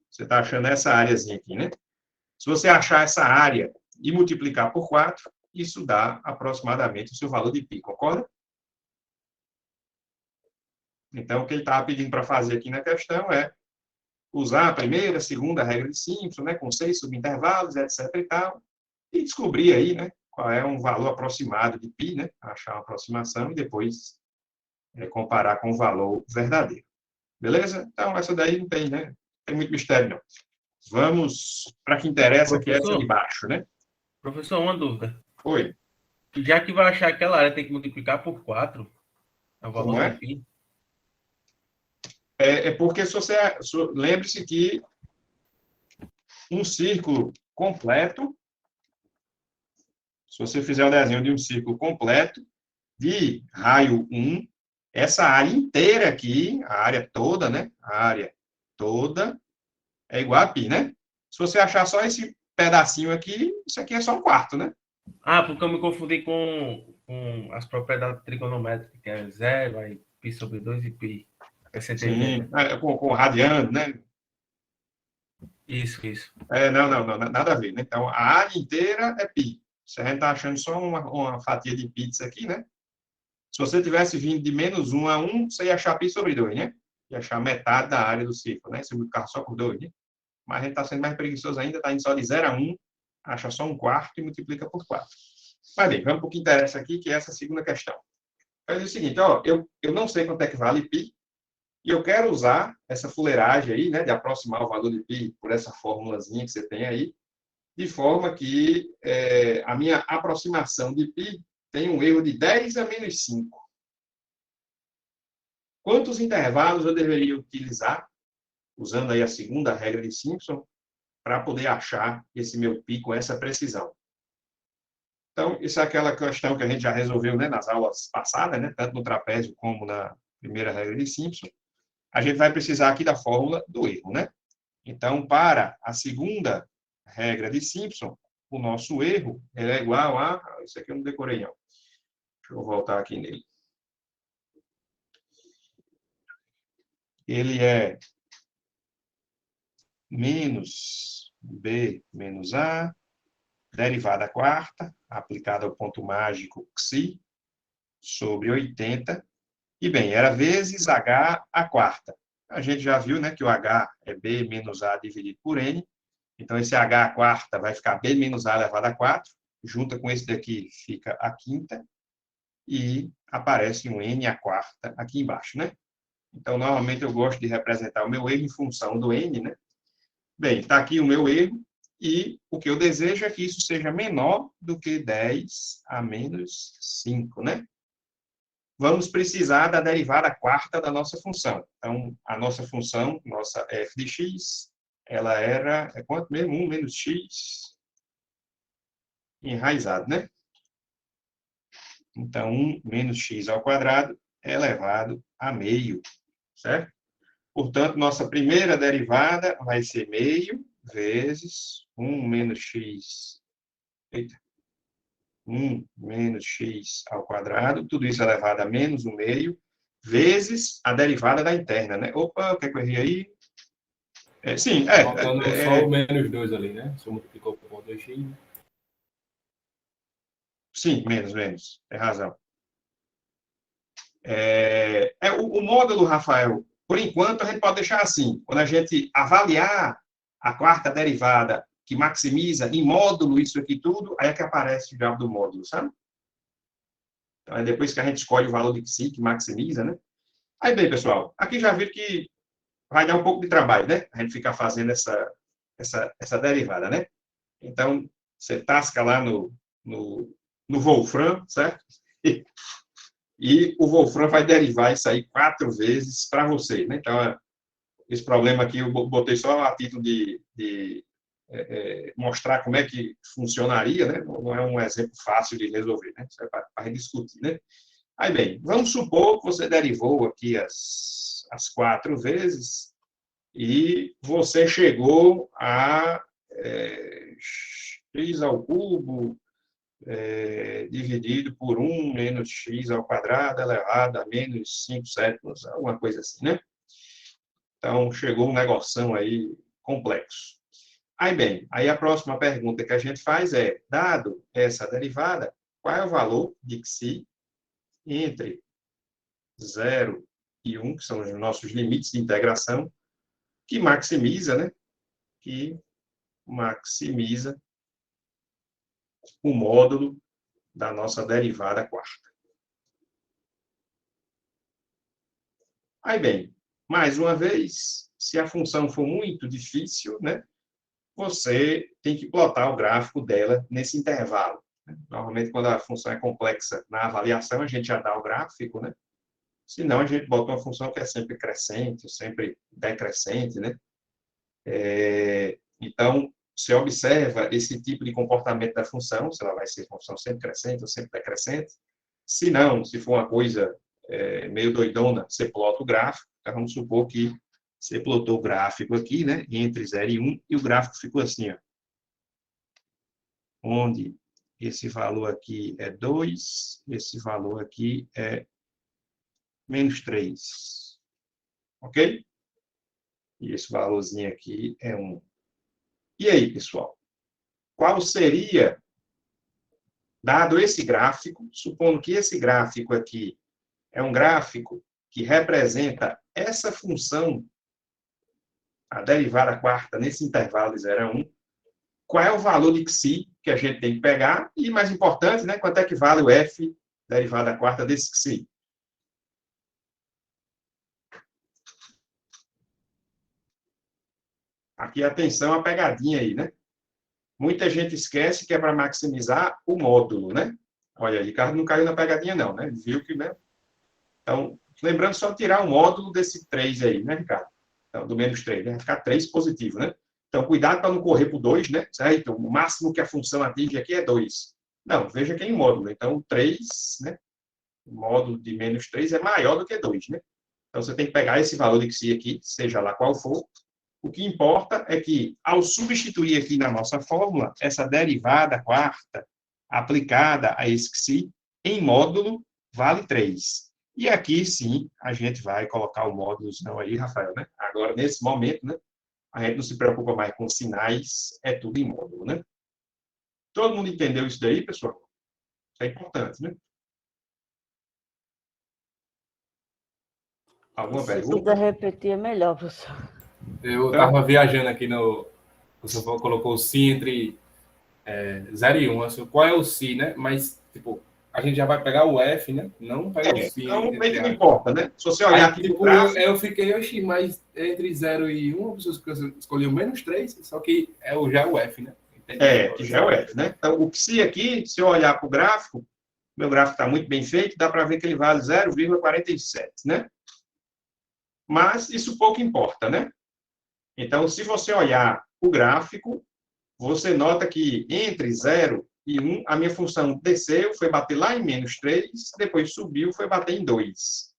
Você está achando essa áreazinha aqui, né? Se você achar essa área e multiplicar por 4, isso dá aproximadamente o seu valor de π, concorda? Então, o que ele estava pedindo para fazer aqui na questão é usar a primeira, a segunda regra de Simpson, né, com 6 subintervalos, etc. e tal, e descobrir aí, né, qual é um valor aproximado de π, né, achar uma aproximação e depois comparar com o valor verdadeiro. Beleza? Então, essa daí não tem, né, tem muito mistério, não. Vamos para que interessa, que é essa de baixo, né? Professor, uma dúvida. Oi. Já que vai achar aquela área, tem que multiplicar por 4, é o valor Como é? de π. Porque se você lembre-se que um círculo completo Se você fizer o desenho de um círculo completo, de raio 1, essa área inteira aqui, a área toda, né? A área toda é igual a π, né? Se você achar só esse pedacinho aqui, isso aqui é só um quarto, né? Ah, porque eu me confundi com as propriedades trigonométricas, que é zero, aí π sobre 2 e π. É Sim, 180. com radiano, né? Isso. Não, nada a ver, né? Então, a área inteira é π. Se a gente está achando só uma fatia de pizza aqui, né? Se você tivesse vindo de menos 1 a 1, você ia achar π sobre 2, né? Ia achar metade da área do círculo, né? Se multiplicar só por 2, né? Mas a gente está sendo mais preguiçoso ainda, está indo só de 0 a 1, acha só um quarto e multiplica por 4. Mas bem, vamos para o que interessa aqui, que é essa segunda questão. Então, é o seguinte, ó, eu não sei quanto é que vale π, e eu quero usar essa fuleiragem aí, né, de aproximar o valor de π por essa formulazinha que você tem aí, de forma que a minha aproximação de π tem um erro de 10 a menos 5. Quantos intervalos eu deveria utilizar, usando aí a segunda regra de Simpson, para poder achar esse meu π com essa precisão? Então, isso é aquela questão que a gente já resolveu, né, nas aulas passadas, né, tanto no trapézio como na primeira regra de Simpson. A gente vai precisar aqui da fórmula do erro, né? Então, para a segunda regra de Simpson, o nosso erro ele é igual a... Isso aqui eu não decorei, não. Deixa eu voltar aqui nele. Ele é menos b menos a, derivada quarta, aplicada ao ponto mágico xi, sobre 80. E, bem, era vezes h a quarta. A gente já viu, né, que o h é b menos a dividido por n. Então, esse h a quarta vai ficar b menos a elevado a 4. Junta com esse daqui, fica a quinta. E aparece um n a quarta aqui embaixo, né? Então, normalmente eu gosto de representar o meu erro em função do n, né? Bem, está aqui o meu erro. E o que eu desejo é que isso seja menor do que 10 a menos 5, né? Vamos precisar da derivada quarta da nossa função. Então, a nossa função, nossa f de x, ela era, quanto mesmo? 1 menos x enraizado, né? Então, 1 menos x ao quadrado é elevado a meio, certo? Portanto, nossa primeira derivada vai ser meio vezes 1 menos x... Eita. 1 menos x ao quadrado, tudo isso elevado a menos 1 meio, vezes a derivada da interna, né? Opa, o que é que eu errei aí? Sim, Faltando só o menos 2 ali, né? Você multiplicou por 2x, né? Sim, menos, tem razão. O módulo, Rafael, por enquanto, a gente pode deixar assim. Quando a gente avaliar a quarta derivada que maximiza em módulo isso aqui tudo, aí é que aparece o diabo do módulo, sabe? Então, é depois que a gente escolhe o valor de psi, que maximiza, né? Aí, bem, pessoal, aqui já viram que vai dar um pouco de trabalho, né? A gente ficar fazendo essa derivada, né? Então, você tasca lá no Wolfram, certo? E o Wolfram vai derivar isso aí 4 vezes para você, né? Então, esse problema aqui eu botei só a título de mostrar como é que funcionaria, né? Não é um exemplo fácil de resolver, né? Isso é para discutir, né? Aí, bem, vamos supor que você derivou aqui as 4 vezes e você chegou a x ao cubo dividido por 1 menos x ao quadrado elevado a menos 5 sétimos, alguma coisa assim, né? Então, chegou um negoção aí complexo. Aí, bem, aí a próxima pergunta que a gente faz é, dado essa derivada, qual é o valor de xi entre 0 e 1, que são os nossos limites de integração, que maximiza, né? Que maximiza o módulo da nossa derivada quarta. Aí, bem, mais uma vez, se a função for muito difícil, né? Você tem que plotar o gráfico dela nesse intervalo. Normalmente, quando a função é complexa na avaliação, a gente já dá o gráfico, né? Senão, a gente bota uma função que é sempre crescente, sempre decrescente, né? Então, você observa esse tipo de comportamento da função, se ela vai ser função sempre crescente ou sempre decrescente. Se não, se for uma coisa meio doidona, você plota o gráfico. Então, vamos supor que você plotou o gráfico aqui, né, entre 0 e 1, e o gráfico ficou assim, ó, onde esse valor aqui é 2, esse valor aqui é menos 3. Ok? E esse valorzinho aqui é 1. E aí, pessoal? Qual seria, dado esse gráfico, supondo que esse gráfico aqui é um gráfico que representa essa função, a derivada quarta, nesse intervalo de 0 a 1, qual é o valor de xi que a gente tem que pegar? E, mais importante, né, quanto é que vale o f derivada quarta desse xi? Aqui, atenção, a pegadinha aí, né? Muita gente esquece que é para maximizar o módulo, né? Olha, Ricardo não caiu na pegadinha, não, né? Viu que, né? Então, lembrando só tirar o módulo desse 3 aí, né, Ricardo? Então, do menos 3, né? Vai ficar 3 positivo, né? Então, cuidado para não correr para o 2, né? Certo? O máximo que a função atinge aqui é 2. Não, veja que é em módulo. Então, 3, né? O módulo de menos 3 é maior do que 2, né? Então, você tem que pegar esse valor de xi aqui, seja lá qual for. O que importa é que, ao substituir aqui na nossa fórmula, essa derivada quarta aplicada a esse xi, em módulo, vale 3. E aqui, sim, a gente vai colocar o módulo não aí, Rafael, né? Agora, nesse momento, né? A gente não se preocupa mais com sinais, é tudo em módulo, né? Todo mundo entendeu isso daí, pessoal? Isso é importante, né? Alguma Se pergunta? quiser repetir, é melhor, professor. Eu estava viajando aqui no... Você colocou o si entre 0 e 1. Assim, qual é o si, né? Mas, tipo, a gente já vai pegar o f, né? Não pega o si. Então, meio que não importa, né? Se você olhar Aí, aqui tipo, no gráfico... eu fiquei, oxi, mas entre 0 e 1, você escolheu menos 3, só que já é o f, né? Entendi. que já é o f, né? Então, o psi aqui, se eu olhar para o gráfico, meu gráfico está muito bem feito, dá para ver que ele vale 0,47, né? Mas isso pouco importa, né? Então, se você olhar o gráfico, você nota que entre 0 e 1, a minha função desceu, foi bater lá em menos 3, depois subiu, foi bater em 2.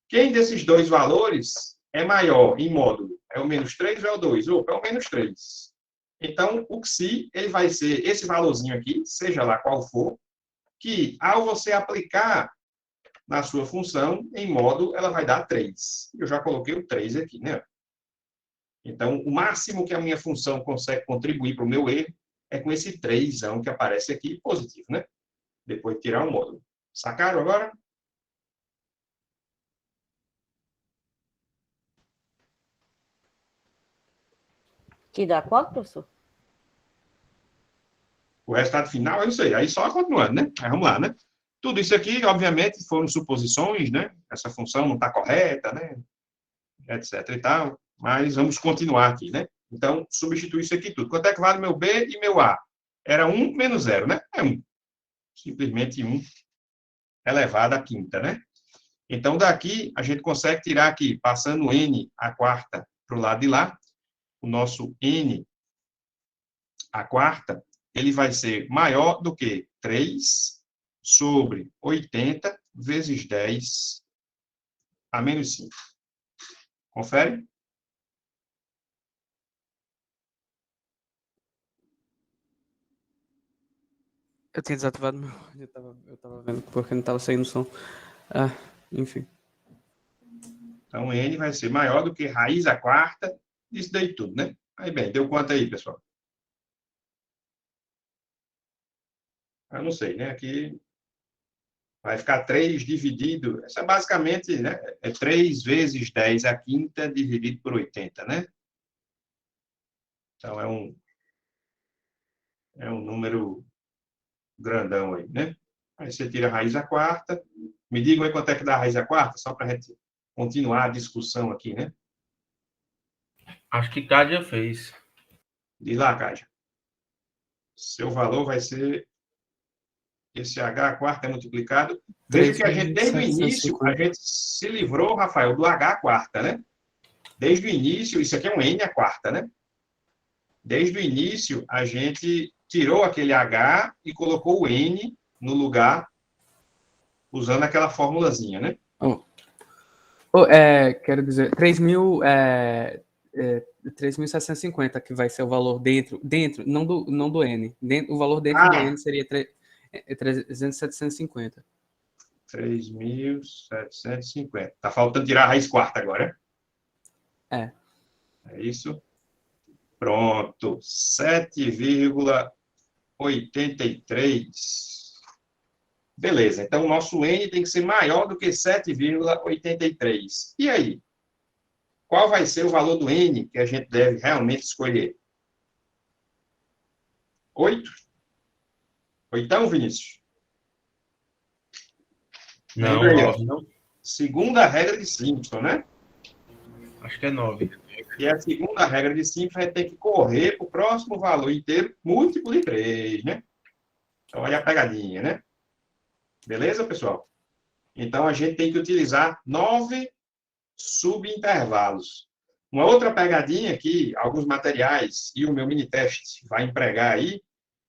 Quem desses dois valores é maior em módulo? É o menos 3 ou é o 2? Opa, é o menos 3. Então, o xi, ele vai ser esse valorzinho aqui, seja lá qual for, que ao você aplicar na sua função, em módulo, ela vai dar 3. Eu já coloquei o 3 aqui, né? Então, o máximo que a minha função consegue contribuir para o meu erro é com esse 3 que aparece aqui, positivo, né? Depois de tirar o módulo. Sacaram agora? Que dá quanto, professor? O resultado final, eu não sei. Aí só continuando, né? Aí vamos lá, né? Tudo isso aqui, obviamente, foram suposições, né? Essa função não está correta, né? Etc e tal. Mas vamos continuar aqui, né? Então, substituir isso aqui tudo. Quanto é que vale meu B e meu A? Era 1 menos 0, né? É 1. Simplesmente 1 elevado à quinta, né? Então, daqui, a gente consegue tirar aqui, passando n a quarta para o lado de lá, o nosso n a quarta, ele vai ser maior do que 3 sobre 80 vezes 10 a menos 5. Confere? Eu tinha desativado meu. Eu tava vendo porque não tava saindo som. Ah, enfim. Então, n vai ser maior do que raiz a quarta, isso daí tudo, né? Aí, bem, deu quanto aí, pessoal? Eu não sei, né? Aqui vai ficar 3 dividido, essa é basicamente, né? É 3 vezes 10 a quinta dividido por 80, né? Então, é um número grandão aí, né? Aí você tira a raiz a quarta. Me digam aí quanto é que dá a raiz a quarta, só para a gente continuar a discussão aqui, né? Acho que Cádia fez. Diz lá, Cádia. Seu valor vai ser esse h a quarta é multiplicado. Veja que a gente, desde o início, a gente se livrou, Rafael, do h a quarta, né? Desde o início, isso aqui é um n a quarta, né? Desde o início, a gente tirou aquele H e colocou o N no lugar, usando aquela formulazinha, né? Quero dizer, 3.750 que vai ser o valor dentro, não do N. O valor dentro do N seria 3.750. 3.750. Tá faltando tirar a raiz quarta agora, é? É isso? Pronto. 7,83. Beleza. Então, o nosso N tem que ser maior do que 7,83. E aí? Qual vai ser o valor do N que a gente deve realmente escolher? 8? Oitão, Vinícius? Não, Lembra aí, ó. 9, não? Segunda regra de Simpson, né? Acho que é 9. E a segunda regra de Simpson é ter que correr para o próximo valor inteiro, múltiplo de 3, né? Então, olha a pegadinha, né? Beleza, pessoal? Então, a gente tem que utilizar 9 subintervalos. Uma outra pegadinha que alguns materiais e o meu mini-teste vai empregar aí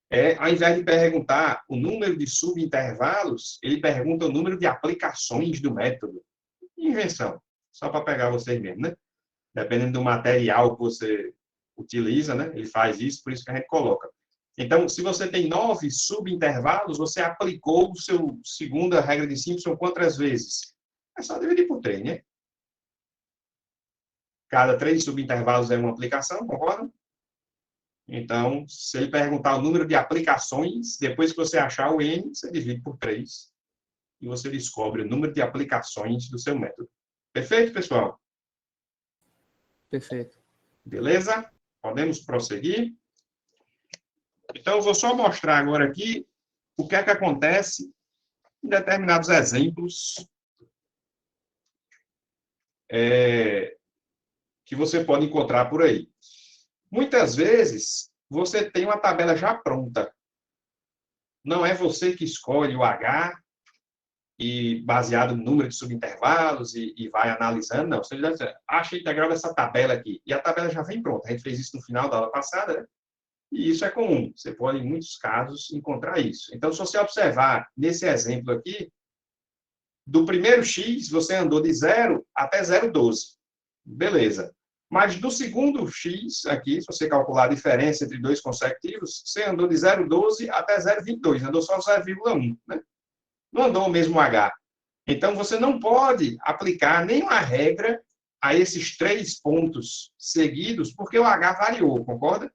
é, ao invés de perguntar o número de subintervalos, ele pergunta o número de aplicações do método. Invenção. Só para pegar vocês mesmo, né? Dependendo do material que você utiliza, né? Ele faz isso, por isso que a gente coloca. Então, se você tem 9 subintervalos, você aplicou o seu segunda regra de Simpson quantas vezes? É só dividir por 3, né? Cada 3 subintervalos é uma aplicação, concorda? Então, se ele perguntar o número de aplicações, depois que você achar o N, você divide por 3 e você descobre o número de aplicações do seu método. Perfeito, pessoal? Perfeito. Beleza? Podemos prosseguir? Então, eu vou só mostrar agora aqui o que é que acontece em determinados exemplos que você pode encontrar por aí. Muitas vezes, você tem uma tabela já pronta. Não é você que escolhe o H e baseado no número de subintervalos e vai analisando, não. Você já acha a integral dessa tabela aqui. E a tabela já vem pronta. A gente fez isso no final da aula passada, né? E isso é comum. Você pode, em muitos casos, encontrar isso. Então, se você observar nesse exemplo aqui, do primeiro X, você andou de 0 até 0,12. Beleza. Mas do segundo X, aqui, se você calcular a diferença entre dois consecutivos, você andou de 0,12 até 0,22. Andou só 0,1, né? Não andou o mesmo H. Então, você não pode aplicar nenhuma regra a esses 3 pontos seguidos, porque o H variou, concorda?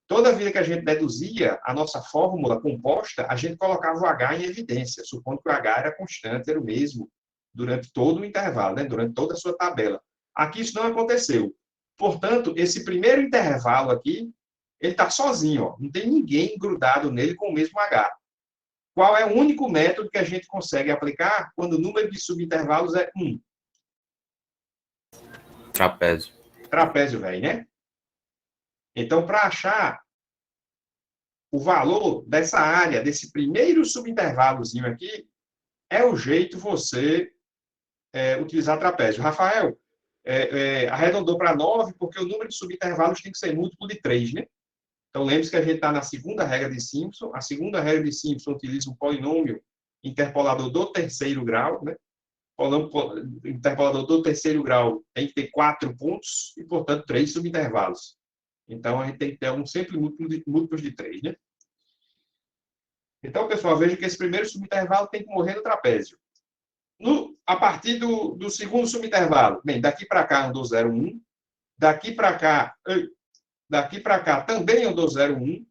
Toda vida que a gente deduzia a nossa fórmula composta, a gente colocava o H em evidência, supondo que o H era constante, era o mesmo, durante todo o intervalo, né? Durante toda a sua tabela. Aqui isso não aconteceu. Portanto, esse primeiro intervalo aqui, ele está sozinho, ó. Não tem ninguém grudado nele com o mesmo H. Qual é o único método que a gente consegue aplicar quando o número de subintervalos é 1? Trapézio. Trapézio velho, né? Então, para achar o valor dessa área, desse primeiro subintervalozinho aqui, é o jeito você utilizar trapézio. Rafael, arredondou para 9, porque o número de subintervalos tem que ser múltiplo de 3, né? Então, lembre-se que a gente está na segunda regra de Simpson. A segunda regra de Simpson utiliza um polinômio interpolador do terceiro grau, né? O interpolador do terceiro grau tem que ter 4 pontos e, portanto, 3 subintervalos. Então, a gente tem que ter sempre múltiplos de 3, né? Então, pessoal, veja que esse primeiro subintervalo tem que morrer no trapézio. A partir do segundo subintervalo, bem, daqui para cá andou 0,1, daqui para cá também andou 0,1,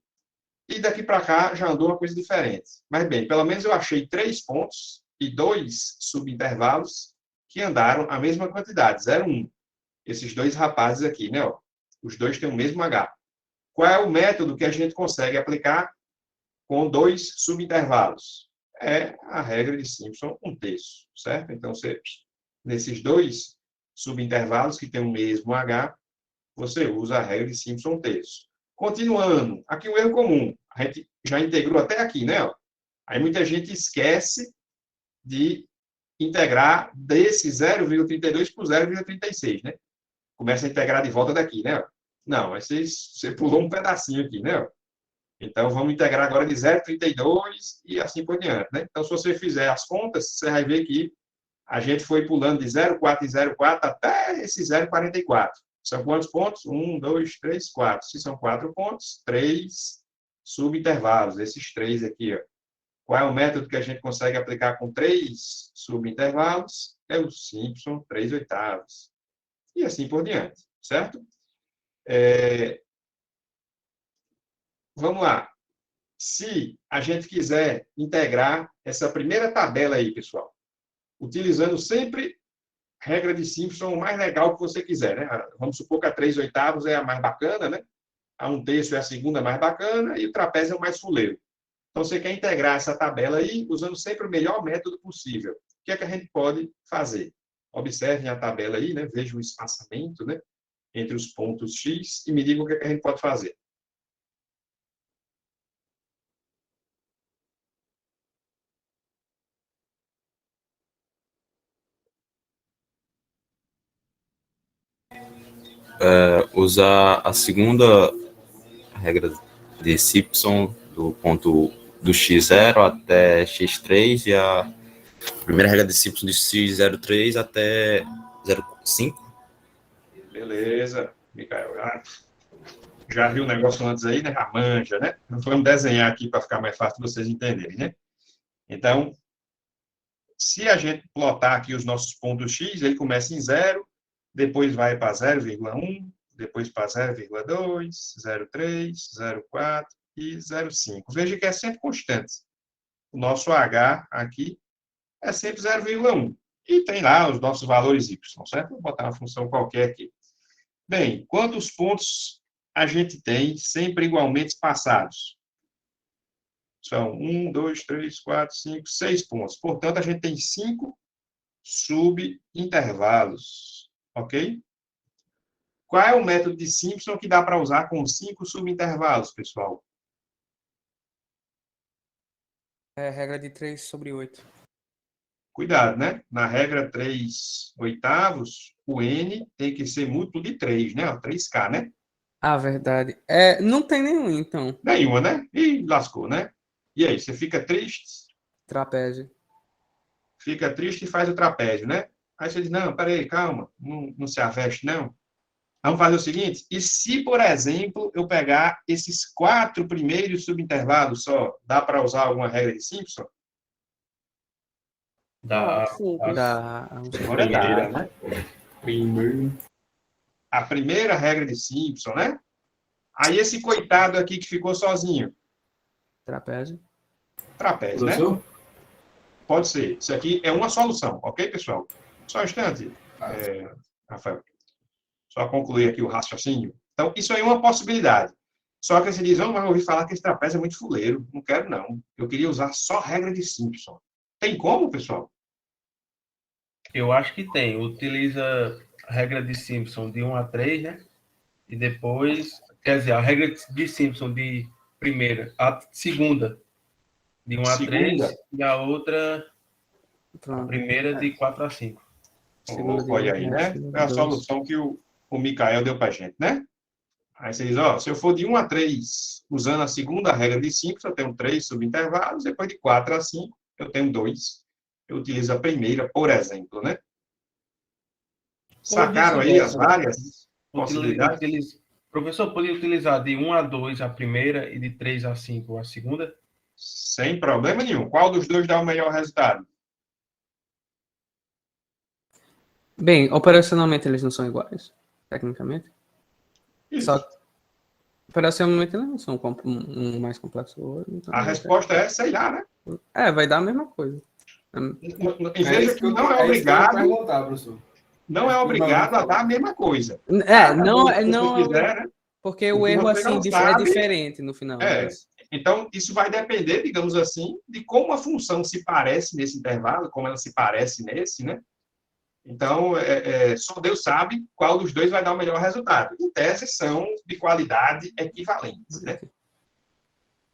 e daqui para cá já andou uma coisa diferente. Mas, bem, pelo menos eu achei 3 pontos e 2 subintervalos que andaram a mesma quantidade, 0,1. Esses 2 rapazes aqui, né? Ó, os 2 têm o mesmo H. Qual é o método que a gente consegue aplicar com 2 subintervalos? É a regra de Simpson 1/3, certo? Então, nesses 2 subintervalos que têm o mesmo H, você usa a regra de Simpson 1/3. Continuando, aqui um erro comum. A gente já integrou até aqui, né? Aí muita gente esquece de integrar desse 0,32 para o 0,36, né? Começa a integrar de volta daqui, né? Não, mas você pulou um pedacinho aqui, né? Então, vamos integrar agora de 0,32 e assim por diante, né? Então, se você fizer as contas, você vai ver que a gente foi pulando de 0,4 em 0,4 até esse 0,44. São quantos pontos? 1, 2, 3, 4. Se são 4 pontos, 3 subintervalos. Esses 3 aqui, ó. Qual é o método que a gente consegue aplicar com 3 subintervalos? É o Simpson 3/8. E assim por diante, certo? Vamos lá. Se a gente quiser integrar essa primeira tabela aí, pessoal, utilizando sempre regra de Simpson o mais legal que você quiser, né? Vamos supor que a 3/8 é a mais bacana, né? A 1/3 é a segunda mais bacana e o trapézio é o mais fuleiro. Então, você quer integrar essa tabela aí usando sempre o melhor método possível. O que é que a gente pode fazer? Observem a tabela aí, né? Vejam o espaçamento, né? Entre os pontos X e me digam o que é que a gente pode fazer. Usar a segunda regra de Simpson do ponto do x0 até x3 e a primeira regra de Simpson de x03 até 0,5. Beleza, Micael. Já viu o negócio antes aí, né? A manja, né? Vamos desenhar aqui para ficar mais fácil de vocês entenderem, né? Então, se a gente plotar aqui os nossos pontos X, ele começa em 0, depois vai para 0,1, depois para 0,2, 0,3, 0,4 e 0,5. Veja que é sempre constante. O nosso H aqui é sempre 0,1. E tem lá os nossos valores Y, certo? Vou botar uma função qualquer aqui. Bem, quantos pontos a gente tem sempre igualmente espaçados? São 1, 2, 3, 4, 5, 6 pontos. Portanto, a gente tem 5 subintervalos. Ok? Qual é o método de Simpson que dá para usar com 5 subintervalos, pessoal? É regra de 3/8. Cuidado, né? Na regra 3/8, o N tem que ser múltiplo de 3, né? 3K, né? Ah, verdade. Não tem nenhum, então. Nenhuma, né? Ih, lascou, né? E aí, você fica triste? Trapézio. Fica triste e faz o trapézio, né? Aí você diz, não, peraí, calma, não se aveste, não. Vamos fazer o seguinte, e se, por exemplo, eu pegar esses 4 primeiros subintervalos só, dá para usar alguma regra de Simpson? Da, Sim. Agora dá, né? A primeira regra de Simpson, né? Aí esse coitado aqui que ficou sozinho. Trapézio. Trapézio, né? Pode ser. Isso aqui é uma solução, ok, pessoal? Só um instante, Rafael. Só concluir aqui o raciocínio. Então, isso aí é uma possibilidade. Só que você diz, não, mas eu ouvi falar que esse trapézio é muito fuleiro. Não quero, não. Eu queria usar só regra de Simpson. Tem como, pessoal? eu acho que tem. Utiliza a regra de Simpson de 1 a 3, né? E depois, quer dizer, a regra de Simpson de primeira, a segunda de 1 a 3 e a outra, a primeira de 4 a 5. Olha aí, né? É a solução que o Micael deu para a gente, né? Aí você diz, ó, se eu for de 1 a 3, usando a segunda regra de Simpson, eu tenho 3 subintervalos, depois de 4 a 5, eu tenho 2. Eu utilizo a primeira, por exemplo, né? Sacaram aí as várias possibilidades? Professor, poderia utilizar de 1 a 2 a primeira e de 3 a 5 a segunda? Sem problema nenhum. Qual dos dois dá o melhor resultado? Bem, operacionalmente eles não são iguais, tecnicamente. Isso. Só que operacionalmente eles não são um mais complexo que o outro. Então A resposta é, sei lá, né? vai dar a mesma coisa. E veja que não é obrigado, não é obrigado a dar a mesma coisa. Não quiser, né? Porque O o que erro você assim não sabe, é diferente no final. Então, isso vai depender, digamos assim, de como a função se parece nesse intervalo, como ela se parece nesse, né? Então, só Deus sabe qual dos dois vai dar o melhor resultado. Em tese, são de qualidade equivalentes, né?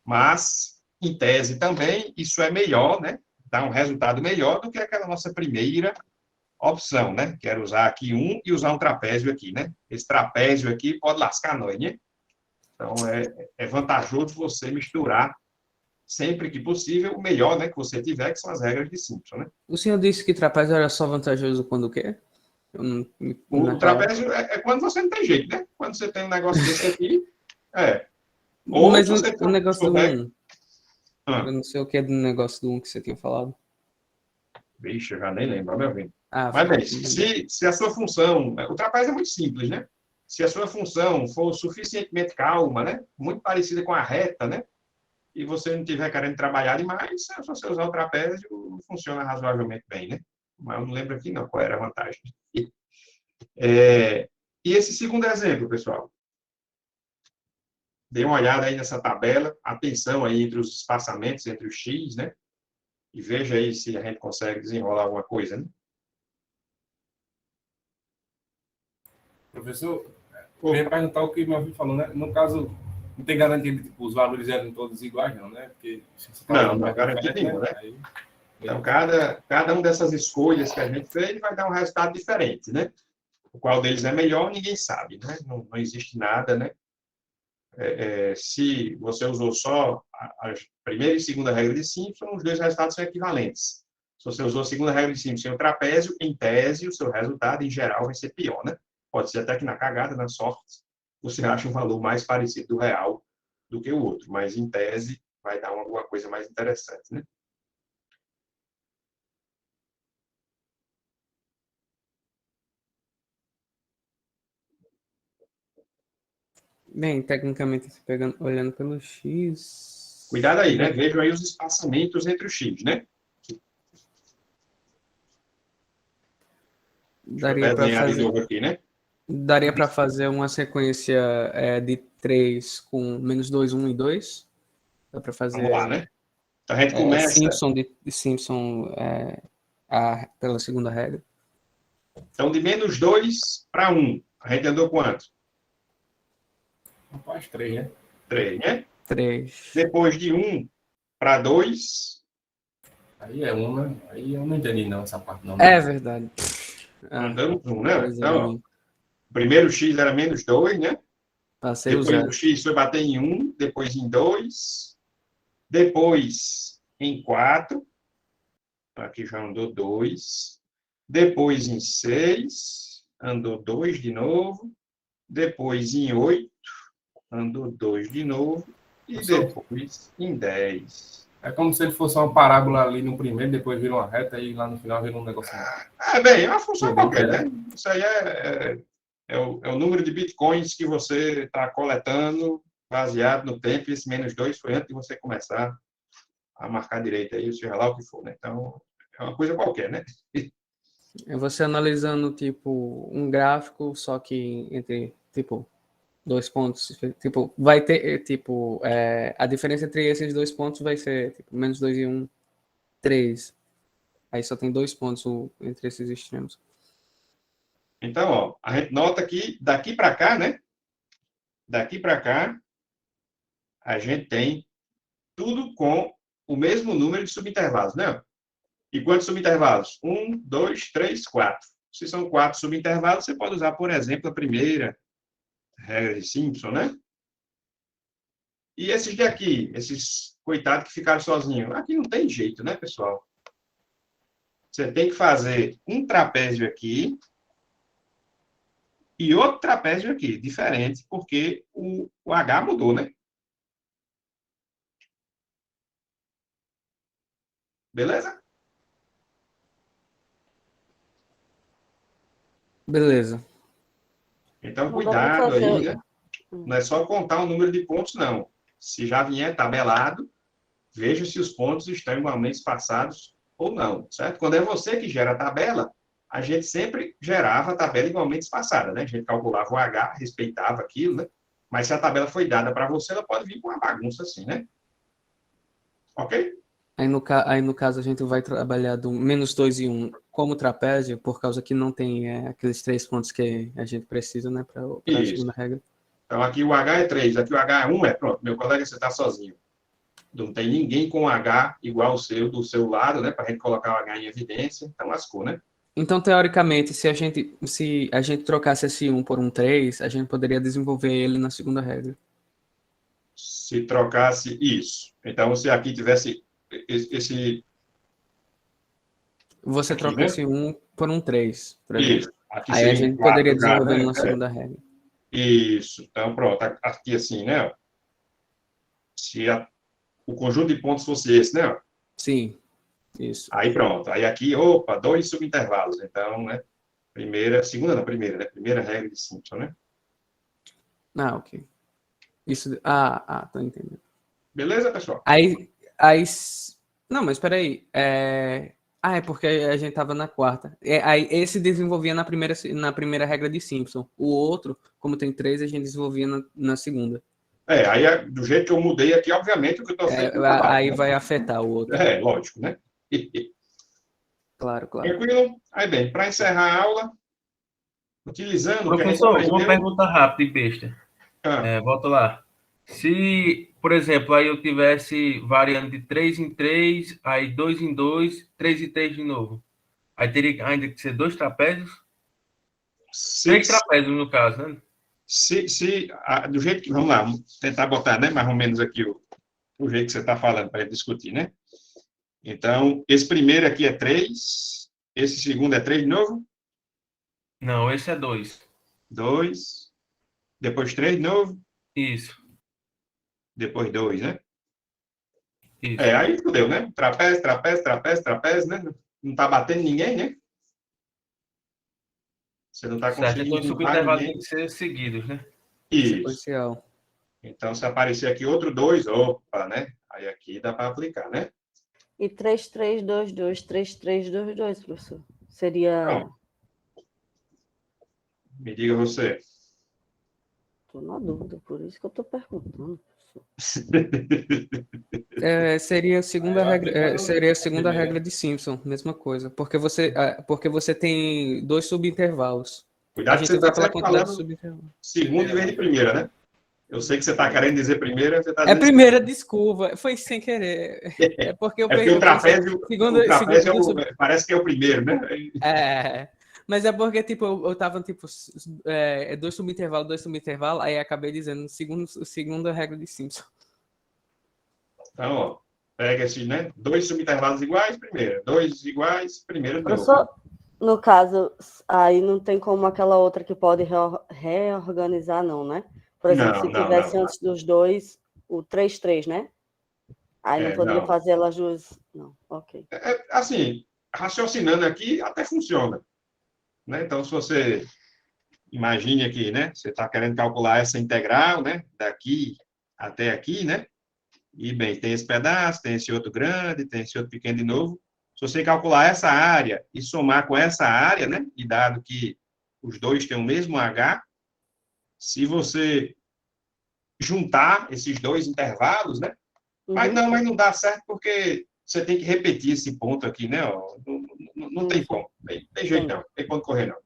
Mas, em tese também, isso é melhor, né? Dá um resultado melhor do que aquela nossa primeira opção, né? Quero usar aqui um e usar um trapézio aqui, né? Esse trapézio aqui pode lascar nós, né? Então, é vantajoso você misturar sempre que possível o melhor, né, que você tiver, que são as regras de Simpson, né? O senhor disse que trapézio era só vantajoso quando o quê? O trapézio é quando você não tem jeito, né? Quando você tem um negócio desse aqui, Ou Mas você o negócio do souber... 1, eu não sei o que é do negócio do 1 que você tinha falado. Vixe, eu já nem lembro, meu bem. Ah, Mas bem, se a sua função... O trapézio é muito simples, né? Se a sua função for suficientemente calma, né? Muito parecida com a reta, né? E você não estiver querendo trabalhar demais, se você usar o trapézio, funciona razoavelmente bem, né? Mas eu não lembro aqui não qual era a vantagem. E esse segundo exemplo, pessoal. Dê uma olhada aí nessa tabela, atenção aí entre os espaçamentos, entre os X, né? E veja aí se a gente consegue desenrolar alguma coisa, né? Professor, eu ia perguntar o que o meu filho falou, né? No caso, não tem garantia de tipo, os valores eram todos iguais, não, né? Porque se você tá não é garantia nenhuma, né? Aí, então, cada uma dessas escolhas que a gente fez vai dar um resultado diferente, né? O qual deles é melhor, ninguém sabe, né? Não existe nada, né? Se você usou só a primeira e segunda regra de Simpson, os dois resultados são equivalentes. Se você usou a segunda regra de Simpson sem o trapézio, em tese, o seu resultado, em geral, vai ser pior, né? Pode ser até que na cagada, na sorte, você acha um valor mais parecido do real do que o outro, mas, em tese, vai dar alguma coisa mais interessante, né? Bem, tecnicamente, olhando pelo X... Cuidado aí, né? Vejam aí os espaçamentos entre os X, né? Daria para fazer... aqui, né? Daria para fazer uma sequência de 3 com menos 2, 1 e 2? Dá para fazer... Vamos lá, né? Então, a gente começa... Simpson de Simpson pela segunda regra. Então, de menos 2 para 1, a gente andou quanto? Rapaz, 3, né? 3, né? 3. Depois de 1 para 2... Aí é 1, né? Aí eu não entendi não essa parte, não. É verdade. Andamos 1, né? Pois é, Então, o primeiro X era menos 2, né? passei o Depois zero. o X foi bater em 1, depois em 2, depois em 4, aqui já andou 2, depois em 6, andou 2 de novo, depois em 8, andou 2 de novo, e depois em 10. É como se ele fosse uma parábola ali no primeiro, depois vira uma reta e lá no final vira um negócio. Bem, é uma função qualquer, né? Isso aí é o número de bitcoins que você está coletando baseado no tempo, e esse menos 2 foi antes de você começar a marcar direito aí, seja lá o que for, né? Então, é uma coisa qualquer, né? É você analisando, tipo, um gráfico, só que entre, tipo, 2 pontos, tipo, vai ter, tipo, a diferença entre esses 2 pontos vai ser, tipo, menos 2 e 1, 3. Aí só tem 2 pontos entre esses extremos. Então, ó, a gente nota que daqui para cá, né? Daqui para cá, a gente tem tudo com o mesmo número de subintervalos, né? E quantos subintervalos? 1, 2, 3, 4. Se são 4 subintervalos, você pode usar, por exemplo, a primeira regra de Simpson, né? E esses daqui, esses coitados que ficaram sozinhos, aqui não tem jeito, né, pessoal? Você tem que fazer um trapézio aqui e outro trapézio aqui, diferente, porque o H mudou, né? Beleza? Beleza. Então, Não dá pra cuidado fazer. aí, né? Não é só contar o número de pontos, não. Se já vier tabelado, veja se os pontos estão igualmente espaçados ou não, certo? Quando é você que gera a tabela, a gente sempre gerava a tabela igualmente espaçada, né? A gente calculava o H, respeitava aquilo, né? Mas se a tabela foi dada para você, ela pode vir com uma bagunça assim, né? Ok? Aí no caso a gente vai trabalhar do menos 2 e 1 como trapézio, por causa que não tem aqueles 3 pontos que a gente precisa, né, para a segunda regra. Então aqui o H é 3, aqui o H é 1, pronto. Meu colega, você está sozinho. Não tem ninguém com H igual o seu, do seu lado, né, para a gente colocar o H em evidência. Então lascou, né? Então, teoricamente, se a gente trocasse esse 1 por um 3, a gente poderia desenvolver ele na segunda regra. Se trocasse isso. Então, se aqui tivesse esse... Você aqui, troca né? esse 1 por um 3, por exemplo. Isso. Aqui Aí a seria um gente poderia 4 já, desenvolver né? numa segunda regra. Isso. Então, pronto. Aqui assim, né? Se o conjunto de pontos fosse esse, né? Sim, isso. Aí pronto. Aí aqui, opa, 2 subintervalos. Então, né? Segunda não, primeira, né? Primeira regra de Simpson, né? Ah, ok. Isso. Tô entendendo. Beleza, pessoal? Aí, não, mas espera aí. É porque a gente tava na quarta. Aí esse desenvolvia na primeira regra de Simpson. O outro, como tem 3, a gente desenvolvia na segunda. Aí do jeito que eu mudei aqui, obviamente, o que eu estou feito Aí né? vai afetar o outro. Lógico, né? Claro. Tranquilo? Aí bem, para encerrar a aula, utilizando o que a gente Professor, uma aprendeu... pergunta rápida e besta. Volta lá. Se, por exemplo, aí eu tivesse variando de 3 em 3, aí 2 em 2, 3 em 3 de novo. Aí teria ainda que ser 2 trapézios? 3 trapézios, no caso, né? Do jeito que... Vamos lá, tentar botar, né, mais ou menos aqui o jeito que você está falando para discutir, né? Então, esse primeiro aqui é 3, esse segundo é 3 de novo? Não, esse é 2. 2, depois 3 de novo? Isso. Depois 2, né? Isso. Aí fudeu, né? Trapézio, né? Não está batendo ninguém, né? Você não está Certo, então conseguindo os juntar subintervalos têm ninguém. que ser seguidos, né? Isso. Sequencial. Então, se aparecer aqui outro 2, opa, né? Aí aqui dá para aplicar, né? E 3, 3, 2, 2, 3, 3, 2, 2, professor. Seria... Pronto. Me diga você. Estou na dúvida, por isso que eu estou perguntando, professor. Seria a segunda regra de Simpson, mesma coisa. Porque você tem 2 subintervalos. A Cuidado que você gente está vai pela sempre quantidade de falando subintervalos. segunda em vez de primeira, né? Eu sei que você está querendo dizer primeira, você está É dizendo primeira, desculpa. Foi sem querer. É porque É porque eu pensei... o trapézio parece que é o primeiro, né? Mas é porque, tipo, eu tava, tipo, 2 subintervalos, aí acabei dizendo segunda regra de Simpson. Então, ó, pega esse, né? 2 subintervalos iguais, primeira. 2 iguais, primeira de novo. Professor, no caso, aí não tem como aquela outra que pode reorganizar, não, né? Por exemplo, se tivesse antes dos 2, o 3, 3, né? Aí não poderia fazer elas duas. Não, ok. Assim, raciocinando aqui, até funciona. Né? Então, se você imagine aqui, né? Você está querendo calcular essa integral, né? Daqui até aqui, né? E, bem, tem esse pedaço, tem esse outro grande, tem esse outro pequeno de novo. Se você calcular essa área e somar com essa área, né? E dado que os dois têm o mesmo H, se você juntar esses dois intervalos, né? Mas não dá certo porque você tem que repetir esse ponto aqui, né? Não tem como. Tem jeito não. Tem ponto correr, não.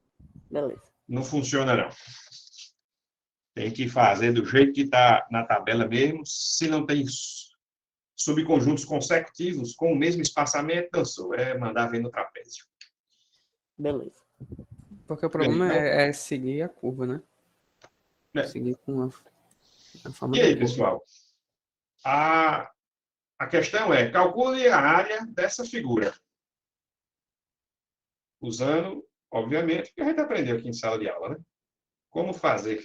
Beleza. Não funciona, não. Tem que fazer do jeito que está na tabela mesmo. Se não tem subconjuntos consecutivos com o mesmo espaçamento, dançou. É mandar ver no trapézio. Beleza. Porque o problema é seguir a curva, né? Seguir com a forma da curva. E aí, curva. pessoal? A questão é, calcule a área dessa figura. Usando, obviamente, o que a gente aprendeu aqui em sala de aula, né? Como fazer?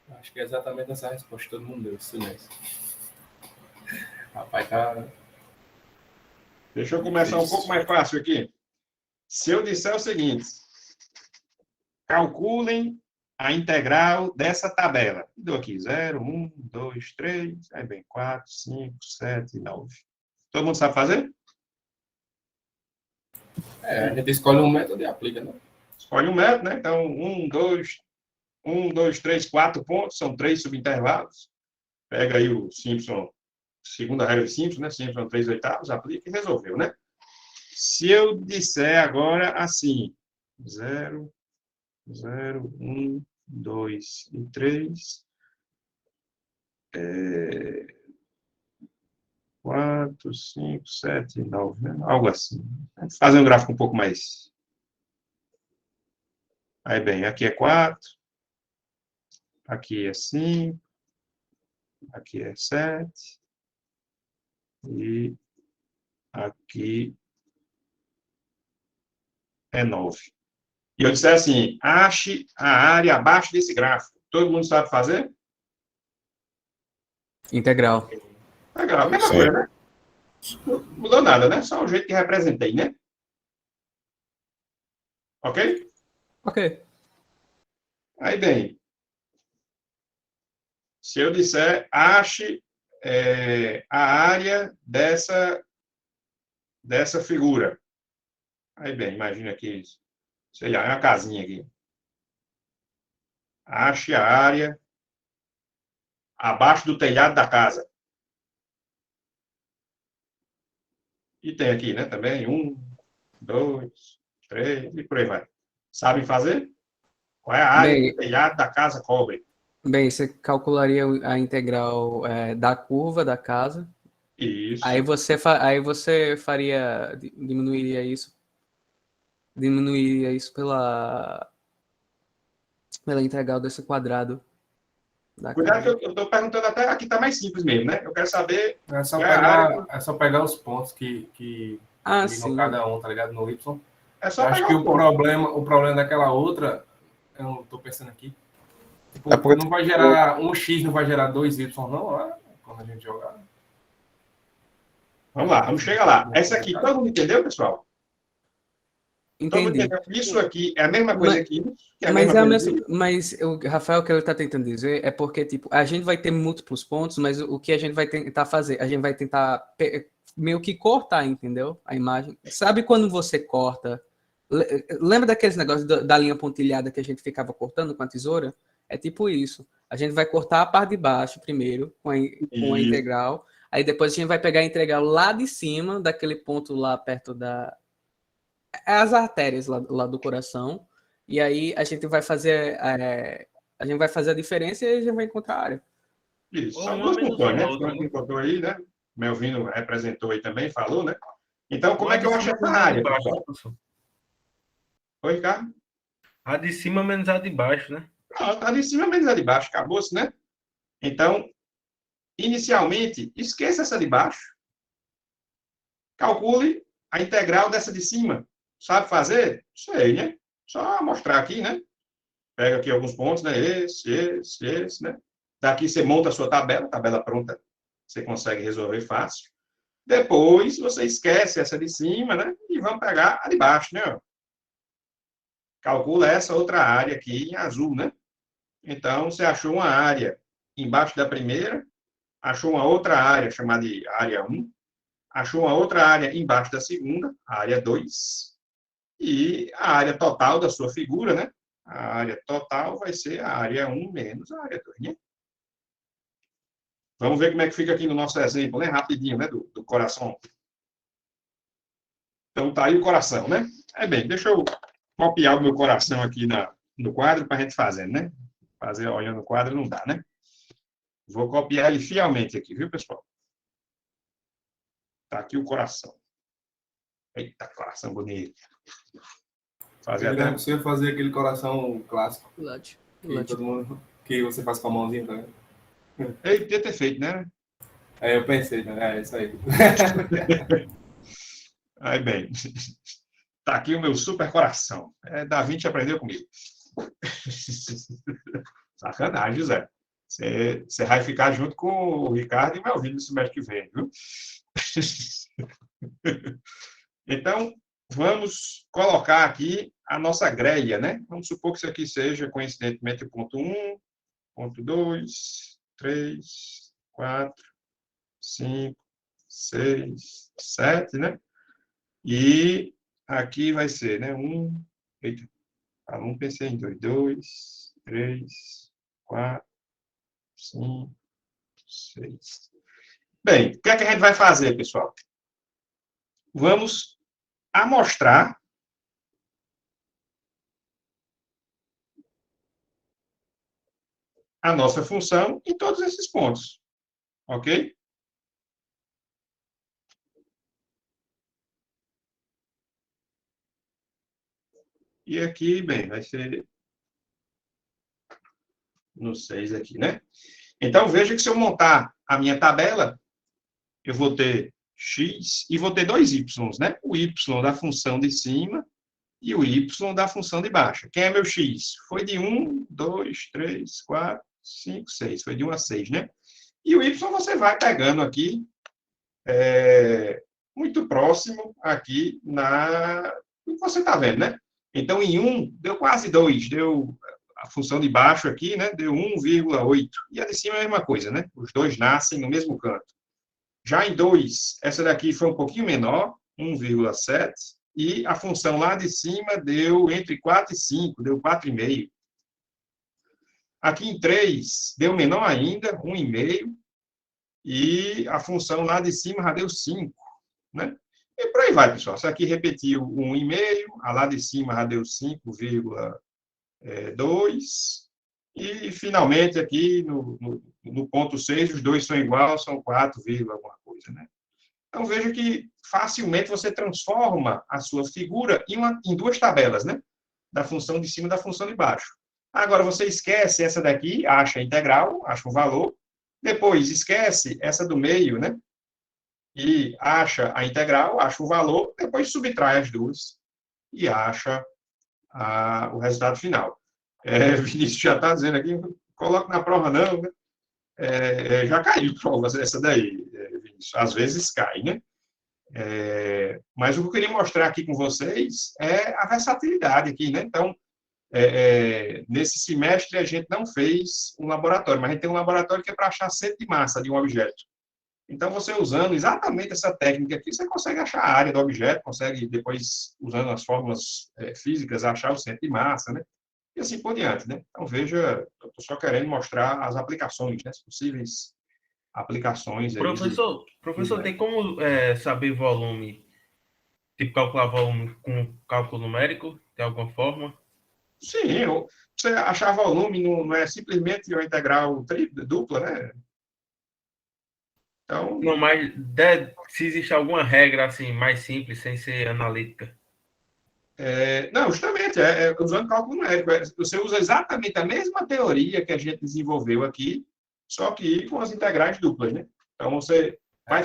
Acho que é exatamente essa resposta que todo mundo deu, silêncio. Rapaz, tá... Deixa eu começar um pouco mais fácil aqui. Se eu disser o seguinte, calculem a integral dessa tabela. Dou aqui 0, 1, 2, 3, aí vem 4, 5, 7, 9. Todo mundo sabe fazer? A gente escolhe um método e aplica, né? Escolhe um método, né? Então, 1, 2, 3, 4 pontos, são 3 subintervalos. Pega aí o Simpson, segunda regra de Simpson, né? Simpson 3/8, aplica e resolveu, né? Se eu disser agora assim, 0, 0, 1, 2 e 3, 4, 5, 7, 9, né? Algo assim. Vamos fazer um gráfico um pouco mais... Aí, bem, aqui é 4, aqui é 5, aqui é 7, e aqui é 9. E eu disser assim, ache a área abaixo desse gráfico. Todo mundo sabe fazer? Integral. Legal, mesma coisa, né? Não mudou nada, né? Só o jeito que representei, né? Ok? Ok. Aí, bem, se eu disser, ache a área dessa figura. Aí, bem, imagina aqui, sei lá, é uma casinha aqui. Ache a área abaixo do telhado da casa. E tem aqui, né, também, 1, 2, 3, e por aí vai. Sabem fazer? Qual é a área que o telhado da casa cobre? Bem, você calcularia a integral da curva da casa. Isso. Aí você faria, diminuiria isso pela integral desse quadrado da Cuidado casa. que eu estou perguntando até, aqui está mais simples mesmo, né? Eu quero saber É só, qual é a área... é só pegar os pontos que ligam sim. cada um, tá ligado? No Y. É só Eu acho pegar que o ponto. o problema daquela outra, eu não tô pensando aqui, tipo, É porque- não vai gerar um X, não vai gerar 2Y, não, lá, quando a gente jogar. Vamos lá, vamos chegar lá. Essa aqui, todo mundo entendeu, pessoal? Todo mundo Entendi. entendeu? Isso aqui é a mesma coisa que isso? Que é a Mas mesma coisa que isso? mas o Rafael, o que ele está tentando dizer é porque, tipo, a gente vai ter múltiplos pontos, mas o que a gente vai tentar fazer? A gente vai tentar meio que cortar, entendeu? A imagem. Sabe quando você corta? Lembra daqueles negócios da linha pontilhada que a gente ficava cortando com a tesoura? É tipo isso. A gente vai cortar a parte de baixo primeiro, com a integral. Aí depois a gente vai pegar a integral lá de cima, daquele ponto lá perto as artérias lá do coração. E aí a gente vai fazer a diferença e a gente vai encontrar a área. Isso. Ou São uma duas menos funções, a né? outra, Frank né? contou aí, né? Melvino representou aí também, falou, né? Então, como Ou a é que de eu acho cima essa menos a de área, baixo, né, pessoal? professor? Oi, Ricardo? A de cima menos a de baixo, né? Tá de cima menos a de baixo, acabou-se, né? Então, inicialmente, esqueça essa de baixo. Calcule a integral dessa de cima. Sabe fazer? Sei, né? Só mostrar aqui, né? Pega aqui alguns pontos, né? Esse, né? Daqui você monta a sua tabela pronta, você consegue resolver fácil. Depois você esquece essa de cima, né? E vamos pegar a de baixo, né? Calcula essa outra área aqui em azul, né? Então, você achou uma área embaixo da primeira, achou uma outra área chamada de área 1, achou uma outra área embaixo da segunda, a área 2, e a área total da sua figura, né? A área total vai ser a área 1 menos a área 2, né? Vamos ver como é que fica aqui no nosso exemplo, né? Rapidinho, né? Do coração. Então, tá aí o coração, né? Bem, deixa eu copiar o meu coração aqui no quadro para a gente fazer, né? Fazer olhando o quadro não dá, né? Vou copiar ele fielmente aqui, viu, pessoal? Tá aqui o coração. Eita, coração bonito. Fazer Ele não é até... possível fazer aquele coração clássico que Late. todo mundo, que você faz com a mãozinha, tá? Ele podia ter feito, né? Aí eu pensei, né? É isso aí. Aí, bem. Tá aqui o meu super coração. Da Vinci aprendeu comigo. Sacanagem, Zé. Você vai ficar junto com o Ricardo e o Melvino no semestre que vem, viu? Então, vamos colocar aqui a nossa grelha, né? Vamos supor que isso aqui seja, coincidentemente, o ponto 1, ponto 2, 3, 4, 5, 6, 7, né? E aqui vai ser, né? 1, eita, não pensei em 2, 2, 3, 4, 5, 6. Bem, o que é que a gente vai fazer, pessoal? Vamos amostrar a nossa função em todos esses pontos. Ok? E aqui, bem, vai ser no 6 aqui, né? Então, veja que se eu montar a minha tabela, eu vou ter x e vou ter dois y, né? O y da função de cima e o y da função de baixo. Quem é meu x? Foi de 1, 2, 3, 4, 5, 6. Foi de 1 a 6, né? E o y você vai pegando aqui, muito próximo aqui no que você está vendo, né? Então, em 1, deu quase 2, deu a função de baixo aqui, né? Deu 1,8. E a de cima é a mesma coisa, né? Os dois nascem no mesmo canto. Já em 2, essa daqui foi um pouquinho menor, 1,7, e a função lá de cima deu entre 4 e 5, deu 4,5. Aqui em 3, deu menor ainda, 1,5, e a função lá de cima já deu 5, né? E por aí vai, pessoal. Isso aqui repetiu 1,5, a lá de cima já deu 5,2, e finalmente aqui no ponto 6, os dois são iguais, são 4, alguma coisa, né? Então, veja que facilmente você transforma a sua figura em duas tabelas, né? Da função de cima e da função de baixo. Agora, você esquece essa daqui, acha a integral, acha o valor. Depois, esquece essa do meio, né? E acha a integral, acha o valor. Depois, subtrai as duas e acha o resultado final. Vinícius já está dizendo aqui, coloca na prova não, né? Já caiu provas essa daí, Vinícius. Às vezes cai, né? Mas o que eu queria mostrar aqui com vocês é a versatilidade aqui, né? Então, nesse semestre a gente não fez um laboratório, mas a gente tem um laboratório que é para achar centro de massa de um objeto. Então, você usando exatamente essa técnica aqui, você consegue achar a área do objeto, consegue depois, usando as fórmulas físicas, achar o centro de massa, né? E assim por diante, né? Então, veja, eu estou só querendo mostrar as aplicações, né? As possíveis aplicações. Aí Professor, tem como saber volume, tipo calcular volume com cálculo numérico, de alguma forma? Sim, você achar volume não é simplesmente uma integral dupla, né? Então, Não, mas se existe alguma regra assim mais simples, sem ser analítica. não, justamente, usando cálculo numérico. Você usa exatamente a mesma teoria que a gente desenvolveu aqui, só que com as integrais duplas, né? Então, você vai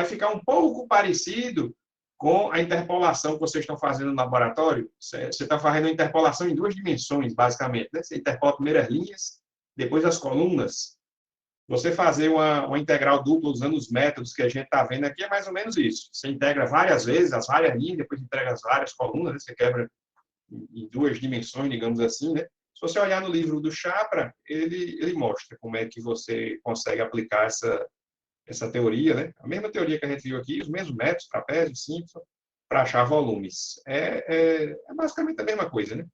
ficar um pouco parecido com a interpolação que vocês estão fazendo no laboratório. Você está fazendo uma interpolação em duas dimensões, basicamente, né? Você interpola primeiro as linhas, depois as colunas. Você fazer uma integral dupla usando os métodos que a gente está vendo aqui é mais ou menos isso. Você integra várias vezes as várias linhas, depois integra as várias colunas, né? Você quebra em duas dimensões, digamos assim, né? Se você olhar no livro do Chapra, ele mostra como é que você consegue aplicar essa teoria, né? A mesma teoria que a gente viu aqui, os mesmos métodos, trapézio, Simpson, para achar volumes. É basicamente a mesma coisa, né?